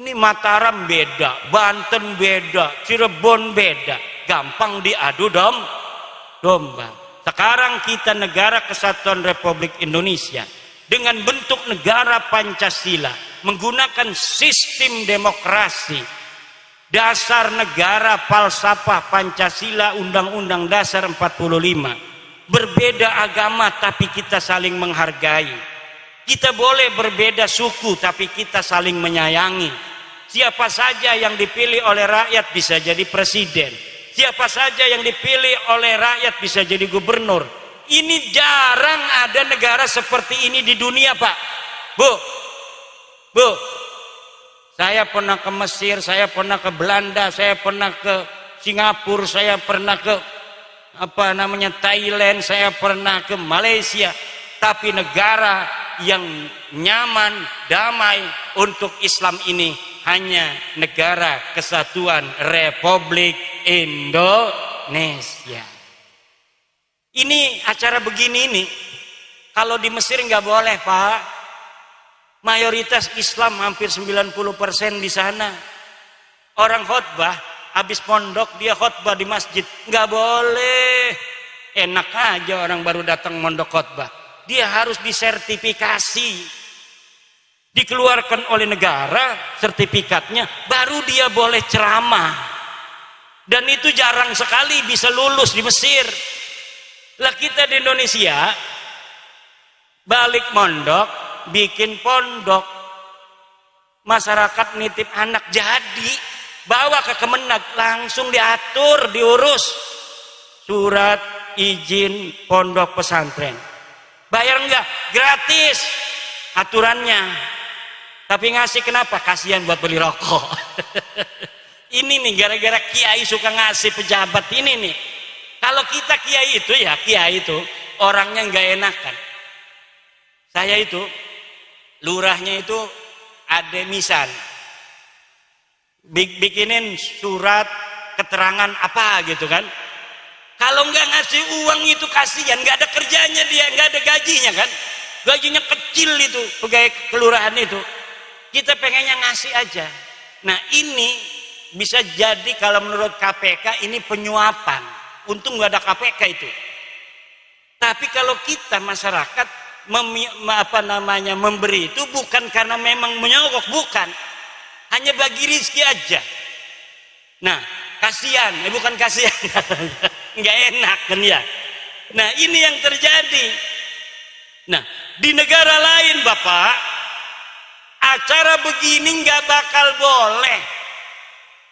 ini Mataram beda, Banten beda, Cirebon beda, gampang diadu domba. Sekarang kita negara kesatuan Republik Indonesia dengan bentuk negara Pancasila, menggunakan sistem demokrasi, dasar negara falsafah Pancasila, Undang-Undang Dasar 45. Berbeda agama tapi kita saling menghargai. Kita boleh berbeda suku tapi kita saling menyayangi. Siapa saja yang dipilih oleh rakyat bisa jadi presiden. Siapa saja yang dipilih oleh rakyat bisa jadi gubernur. Ini jarang ada negara seperti ini di dunia, Pak. Bu, saya pernah ke Mesir, saya pernah ke Belanda, saya pernah ke Singapura, saya pernah ke Thailand, saya pernah ke Malaysia. Tapi negara yang nyaman, damai untuk Islam ini hanya negara kesatuan Republik Indonesia. Ini acara begini ini, kalau di Mesir nggak boleh, Pak. Mayoritas Islam hampir 90% di sana. Orang khotbah habis pondok dia khotbah di masjid, nggak boleh. Enak aja orang baru datang mondok khotbah. Dia harus disertifikasi, dikeluarkan oleh negara sertifikatnya, baru dia boleh ceramah. Dan itu jarang sekali bisa lulus di Mesir. Lah kita di Indonesia balik mondok, bikin pondok, masyarakat nitip anak jadi bawa ke Kemenag, langsung diatur, diurus surat izin pondok pesantren. Bayar enggak? Gratis aturannya. Tapi ngasih kenapa? Kasihan buat beli rokok. Ini nih gara-gara kiai suka ngasih pejabat ini nih. Kalau kita kiai itu orangnya nggak enakan. Saya itu lurahnya itu ada misal bikinin surat keterangan apa gitu kan. Kalau nggak ngasih uang itu kasihan, nggak ada kerjanya dia, nggak ada gajinya kan. Gajinya kecil itu pegawai kelurahan itu. Kita pengennya ngasih aja. Nah ini bisa jadi kalau menurut KPK ini penyuapan. Untung nggak ada KPK itu. Tapi kalau kita masyarakat memberi itu bukan karena memang menyogok, bukan. Hanya bagi rezeki aja. Nah, kasihan, bukan kasihan. Nggak enak kan ya. Nah, ini yang terjadi. Nah, di negara lain Bapak, acara begini nggak bakal boleh.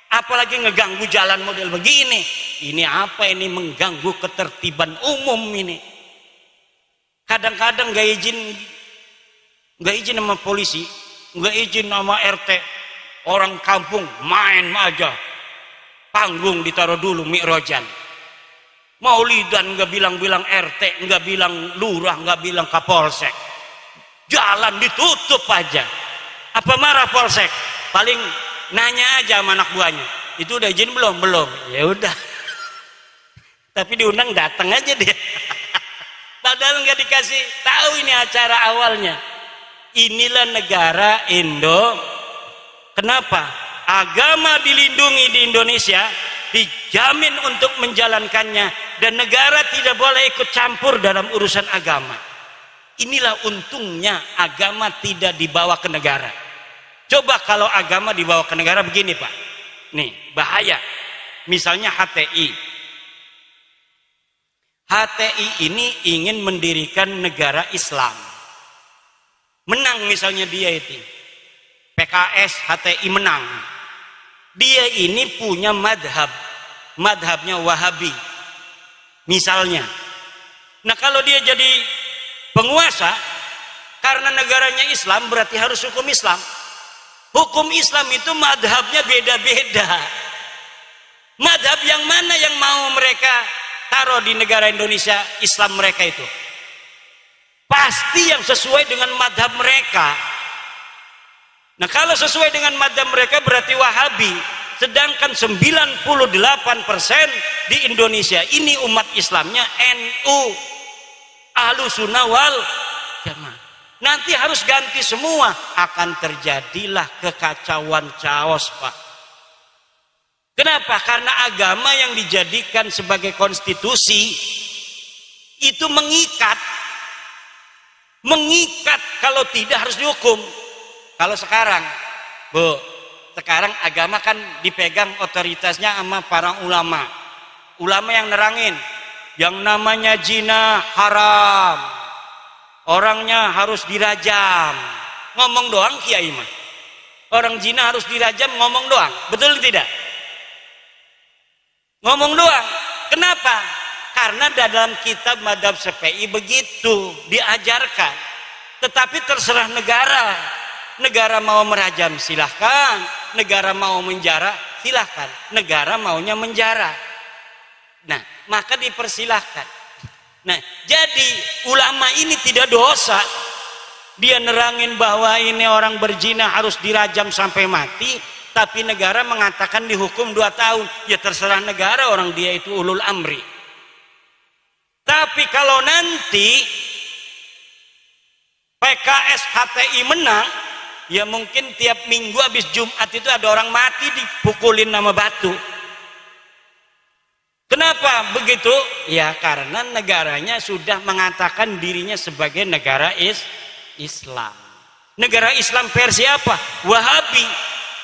Apalagi ngeganggu jalan model begini. Ini apa ini, mengganggu ketertiban umum ini. Kadang-kadang nggak izin sama polisi, nggak izin sama RT. Orang kampung main aja, panggung ditaruh dulu mikrojan. Maulidan nggak bilang-bilang RT, nggak bilang lurah, nggak bilang kapolsek. Jalan ditutup aja. Apa marah polsek? Paling nanya aja sama anak buahnya. Itu udah izin belum? Belum. Ya udah. Tapi diundang datang aja dia. Padahal nggak dikasih tahu ini acara awalnya. Inilah negara Indo. Kenapa? Agama dilindungi di Indonesia, dijamin untuk menjalankannya, dan negara tidak boleh ikut campur dalam urusan agama. Inilah untungnya agama tidak dibawa ke negara. Coba kalau agama dibawa ke negara begini Pak, nih bahaya. Misalnya HTI ini ingin mendirikan negara Islam, menang misalnya dia itu PKS, HTI menang. Dia ini punya madhabnya Wahabi misalnya. Nah kalau dia jadi penguasa, karena negaranya Islam berarti harus hukum Islam. Hukum Islam itu madhabnya beda-beda. Madhab yang mana yang mau mereka taruh di negara Indonesia Islam mereka itu? Pasti yang sesuai dengan madhab mereka. Nah kalau sesuai dengan madhab mereka berarti Wahabi. Sedangkan 98% di Indonesia ini umat Islamnya NU, Ahlussunnah wal Jamaah. Nanti harus ganti semua, akan terjadilah kekacauan chaos, Pak. Kenapa? Karena agama yang dijadikan sebagai konstitusi itu mengikat, kalau tidak harus dihukum. Kalau sekarang, Bu, sekarang agama kan dipegang otoritasnya sama para ulama yang nerangin yang namanya zina haram, orangnya harus dirajam. Ngomong doang kiai mah, orang zina harus dirajam, ngomong doang, betul tidak? Ngomong doang. Kenapa? Karena dalam kitab Madhab Syafi'i begitu diajarkan. Tetapi terserah negara mau merajam silahkan, negara mau menjara silahkan, negara maunya menjara. Nah, maka dipersilahkan. Nah, jadi ulama ini tidak dosa. Dia nerangin bahwa ini orang berzina harus dirajam sampai mati, tapi negara mengatakan dihukum 2 tahun. Ya terserah negara, orang dia itu ulul amri. Tapi kalau nanti PKS HTI menang, ya mungkin tiap minggu habis Jumat itu ada orang mati dipukulin sama batu. Kenapa begitu? Ya karena negaranya sudah mengatakan dirinya sebagai negara Islam. Negara Islam versi apa? Wahabi.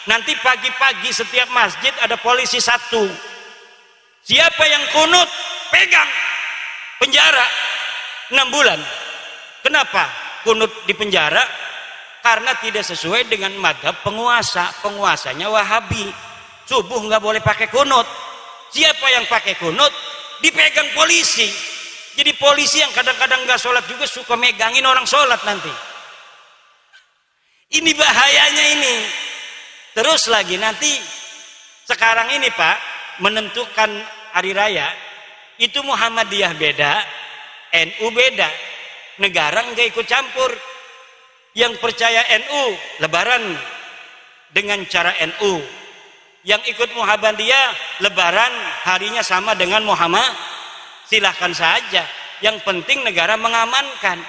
Nanti pagi-pagi setiap masjid ada polisi 1. Siapa yang kunut, pegang, penjara 6 bulan. Kenapa kunut di penjara? Karena tidak sesuai dengan madhab penguasa. Penguasanya Wahabi. Subuh nggak boleh pakai kunut. Siapa yang pakai kunut dipegang polisi. Jadi polisi yang kadang-kadang nggak sholat juga suka megangin orang sholat nanti. Ini bahayanya ini. Terus lagi nanti sekarang ini Pak, menentukan hari raya itu Muhammadiyah beda, NU beda, negara nggak ikut campur. Yang percaya NU lebaran dengan cara NU, yang ikut Muhammadiyah lebaran harinya sama dengan Muhammad, silahkan saja. Yang penting negara mengamankan,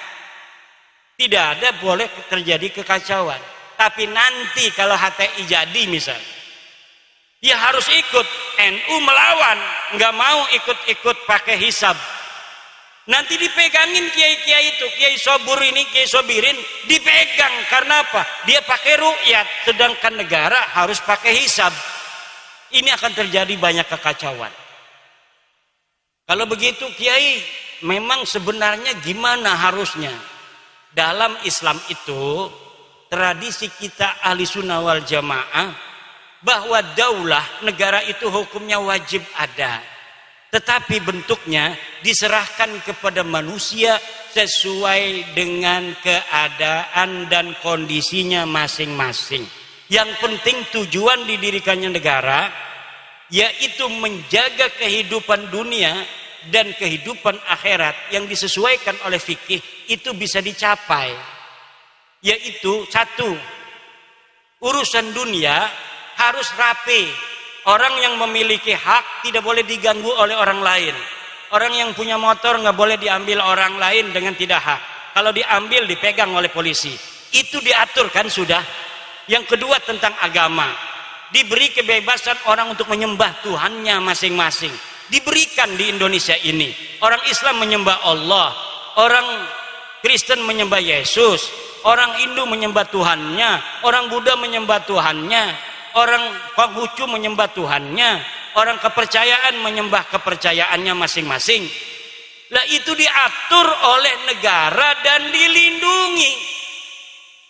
tidak ada boleh terjadi kekacauan. Tapi nanti kalau HTI jadi misal, ya harus ikut. NU melawan, nggak mau ikut-ikut pakai hisab. Nanti dipegangin kiai-kiai itu, kiai Sobur ini, kiai Sobirin dipegang. Karena apa? Dia pakai ru'yat, sedangkan negara harus pakai hisab. Ini akan terjadi banyak kekacauan. Kalau begitu kiai, memang sebenarnya gimana harusnya? Dalam Islam itu tradisi kita Ahlussunnah wal Jamaah bahwa daulah negara itu hukumnya wajib ada, tetapi bentuknya diserahkan kepada manusia sesuai dengan keadaan dan kondisinya masing-masing. Yang penting tujuan didirikannya negara yaitu menjaga kehidupan dunia dan kehidupan akhirat yang disesuaikan oleh fikih itu bisa dicapai. Yaitu 1, urusan dunia harus rapi. Orang yang memiliki hak tidak boleh diganggu oleh orang lain. Orang yang punya motor nggak boleh diambil orang lain dengan tidak hak. Kalau diambil dipegang oleh polisi. Itu diatur kan sudah. Yang kedua tentang agama. Diberi kebebasan orang untuk menyembah Tuhannya masing-masing. Diberikan di Indonesia ini. Orang Islam menyembah Allah. Orang Kristen menyembah Yesus. Orang Hindu menyembah Tuhannya, orang Buddha menyembah Tuhannya, orang Konghucu menyembah Tuhannya, orang kepercayaan menyembah kepercayaannya masing-masing. Lah itu diatur oleh negara dan dilindungi.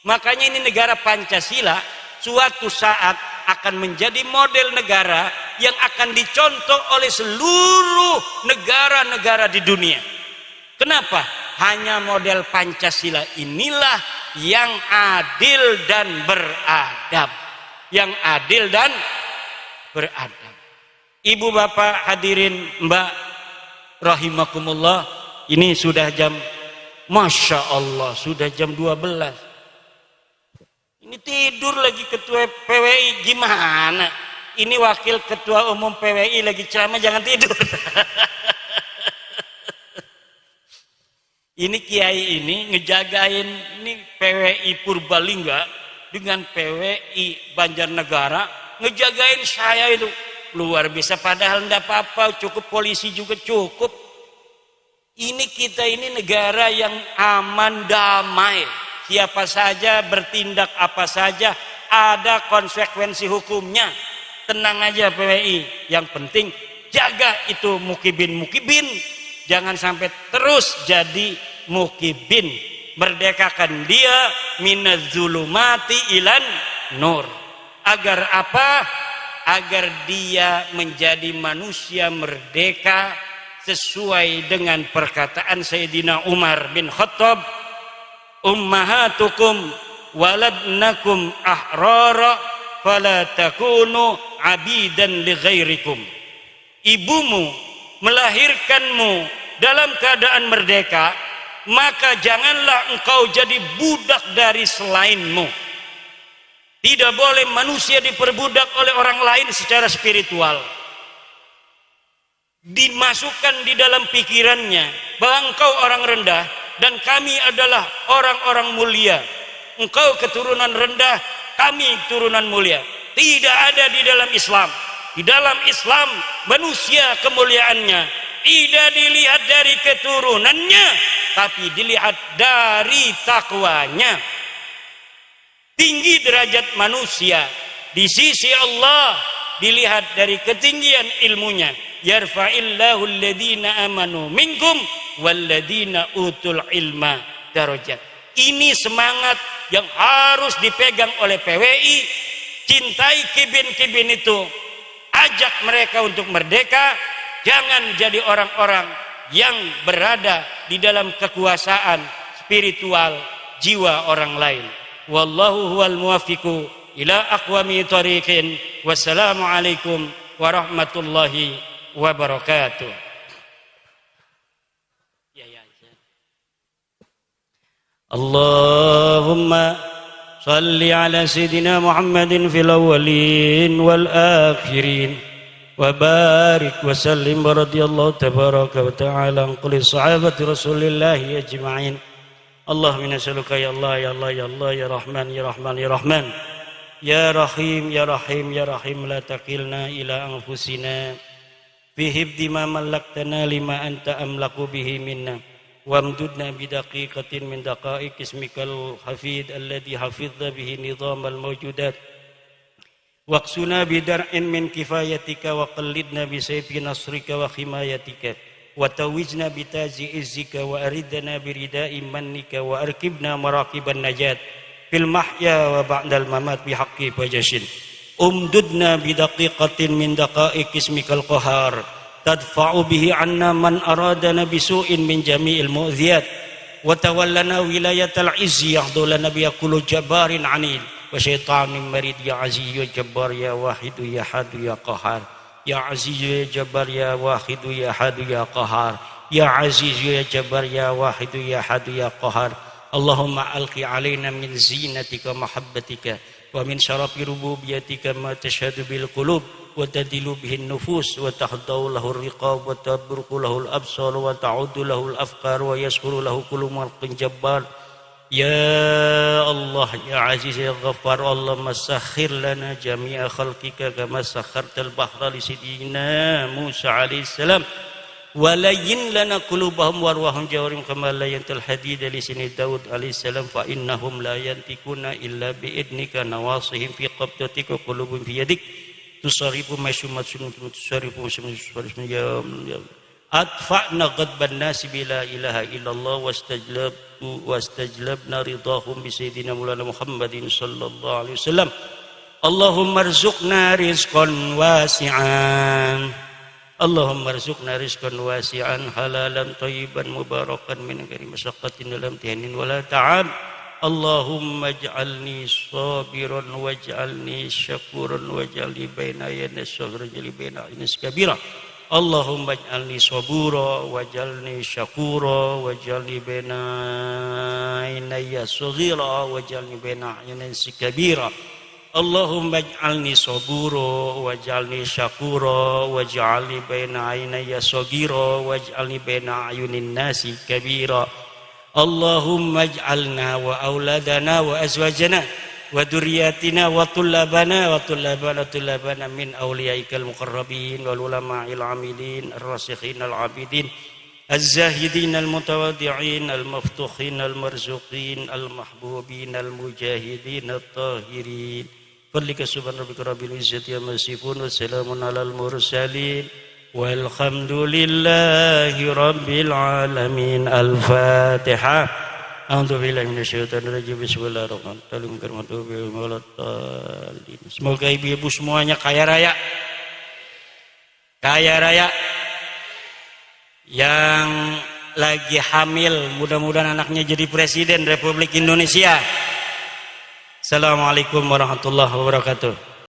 Makanya ini negara Pancasila suatu saat akan menjadi model negara yang akan dicontoh oleh seluruh negara-negara di dunia. Kenapa? Hanya model Pancasila inilah yang adil dan beradab. Yang adil dan beradab. Ibu bapak hadirin mbak rahimakumullah, ini sudah jam, Masya Allah sudah jam 12. Ini tidur lagi ketua PWI, gimana? ini wakil ketua umum PWI lagi ceramah, jangan tidur. Ini kiai ini ngejagain ini PWI Purbalingga dengan PWI Banjarnegara, ngejagain saya itu luar biasa. Padahal enggak apa-apa, cukup polisi juga cukup. Ini kita ini negara yang aman damai, siapa saja bertindak apa saja ada konsekuensi hukumnya. Tenang aja PWI, yang penting jaga itu mukibin, jangan sampai terus jadi mukibin. Merdekakan dia minaz zulumati ilan nur. Agar apa? Agar dia menjadi manusia merdeka sesuai dengan perkataan Sayyidina Umar bin Khattab, ummahatukum waladnakum ahrara fala takunu abidan li ghairikum. Ibumu melahirkanmu dalam keadaan merdeka, maka janganlah engkau jadi budak dari selainmu. Tidak boleh manusia diperbudak oleh orang lain secara spiritual. Dimasukkan di dalam pikirannya bahwa engkau orang rendah dan kami adalah orang-orang mulia. Engkau keturunan rendah, kami turunan mulia. Tidak ada di dalam Islam. Di dalam Islam manusia kemuliaannya tidak dilihat dari keturunannya, tapi dilihat dari takwanya. Tinggi derajat manusia di sisi Allah dilihat dari ketinggian ilmunya. Yarfa'illahu alladhina amanu minkum walladhina utul ilma darajat. Ini semangat yang harus dipegang oleh PWI. Cintai kibin-kibin itu, ajak mereka untuk merdeka. Jangan jadi orang-orang yang berada di dalam kekuasaan spiritual jiwa orang lain. Wallahu huwal muwaffiqu ila aqwami thariqin. Wassalamualaikum warahmatullahi wabarakatuh. Allahumma salli ala sayyidina Muhammadin fil awwalin wal akhirin wa barik wa sallim radhiyallahu tabaraka wa ta'ala an kulli sahabati rasulillahi ajma'in. Allahumma nas'aluka ya Allah ya Allah ya Allah ya Rahman ya Rahman ya Rahman ya Rahim ya Rahim ya Rahim, la taqilna ila anfusina fi hifdhi ma malaktana lima anta amlaku bihi minna wamdudna bidaqiqatin min daqaiq ismikal hafid alladhi hafidha bihi nizam al-mawjudat waqsuna bidar'in min kifayatika wa qallidna bisayfi nasrika wa himayatika wa tawijna bitazi izzika wa aridna biridai mannika wa arkibna maraqiban najat fil mahya wa ba'dal mamat bihaqqi fajashin umdudna bidaqiqatin min daqaiq ismikal qahar tadfa'u bihi anna man aradana bisu'in min jami'il mu'dhiyat wa tawallana wilayatal izzi yahdulana bi kullu jabbarin anil wa syaitanin marid ya aziz ya jabbar ya wahid ya hadu ya qahar ya aziz ya jabbar ya wahid ya hadu ya qahar ya aziz ya jabbar ya wahid ya hadu ya qahar. Allahumma alqi alaina min zinatika mahabbatika wa min syarafi rububiyatika ma tashhadu bil qulub wa tadilu bihin nufus wa tahdau lahu riqab wa tabruqu lahu al absar wa ta'udu lahu al afkar wa yaskuru lahu kullu marqin jabbar. Ya Allah ya Aziz ya Ghaffar, Allahumma sakhir lana jami'a khalqika kama sakhartal bahra li sidina Musa alaihi salam wa layyin lana qulubahum warwahum jawarim kama layyantal hadid li sini Daud alaihi salam fa innahum la yantikuna illa bi idnika nawasihim fi qabdatika qulubun fi yadik tusarifu masyumat sunut tusarifu masyumat ya adfa'na ghadban nasi bila ilaha illallah wastajlabna ridahum bi sayyidina Maulana Muhammadin sallallahu alaihi wasallam. Allahumma rzuqna rizqan wasi'an, Allahumma rzuqna rizqan wasi'an halalan thayyiban mubarakan min ghairi masyaqqatin dalam tihanin wala ta'ab. Allahumma ij'alni sabiran waj'alni syakuran waj'alni baina yadas saghra jali baina inas kabira. Allahumma ij'alni sabura waj'alni syakura waj'alni baina inayya saghira waj'alni baina inas kabira. Allahumma ij'alni sabura waj'alni syakura waj'alni baina aynaya sagira waj'alni baina ayunin nasi kabira. Allahumma ij'alna wa auladana wa azwajana wa dzurriyyatina wa tullabana min awliyaikal muqarrabin wal ulama'il amilin ar-rasikhin al-abidin az-zahidin al-mutawaddi'in al-maftuhin al-marzuqin al-mahbubin al-mujahidin at-tahirin. Fadlika subhana rabbika rabbil izzati amma yasifun wa salamun alal mursalin walhamdulillahi rabbil alamin. Al-Fatihah. A'udzu billahi minasyaitonir rajim. Bismillahirrahmanirrahim. Semoga ibu-ibu semuanya kaya raya. Kaya raya. Yang lagi hamil, mudah-mudahan anaknya jadi presiden Republik Indonesia. Assalamualaikum warahmatullahi wabarakatuh.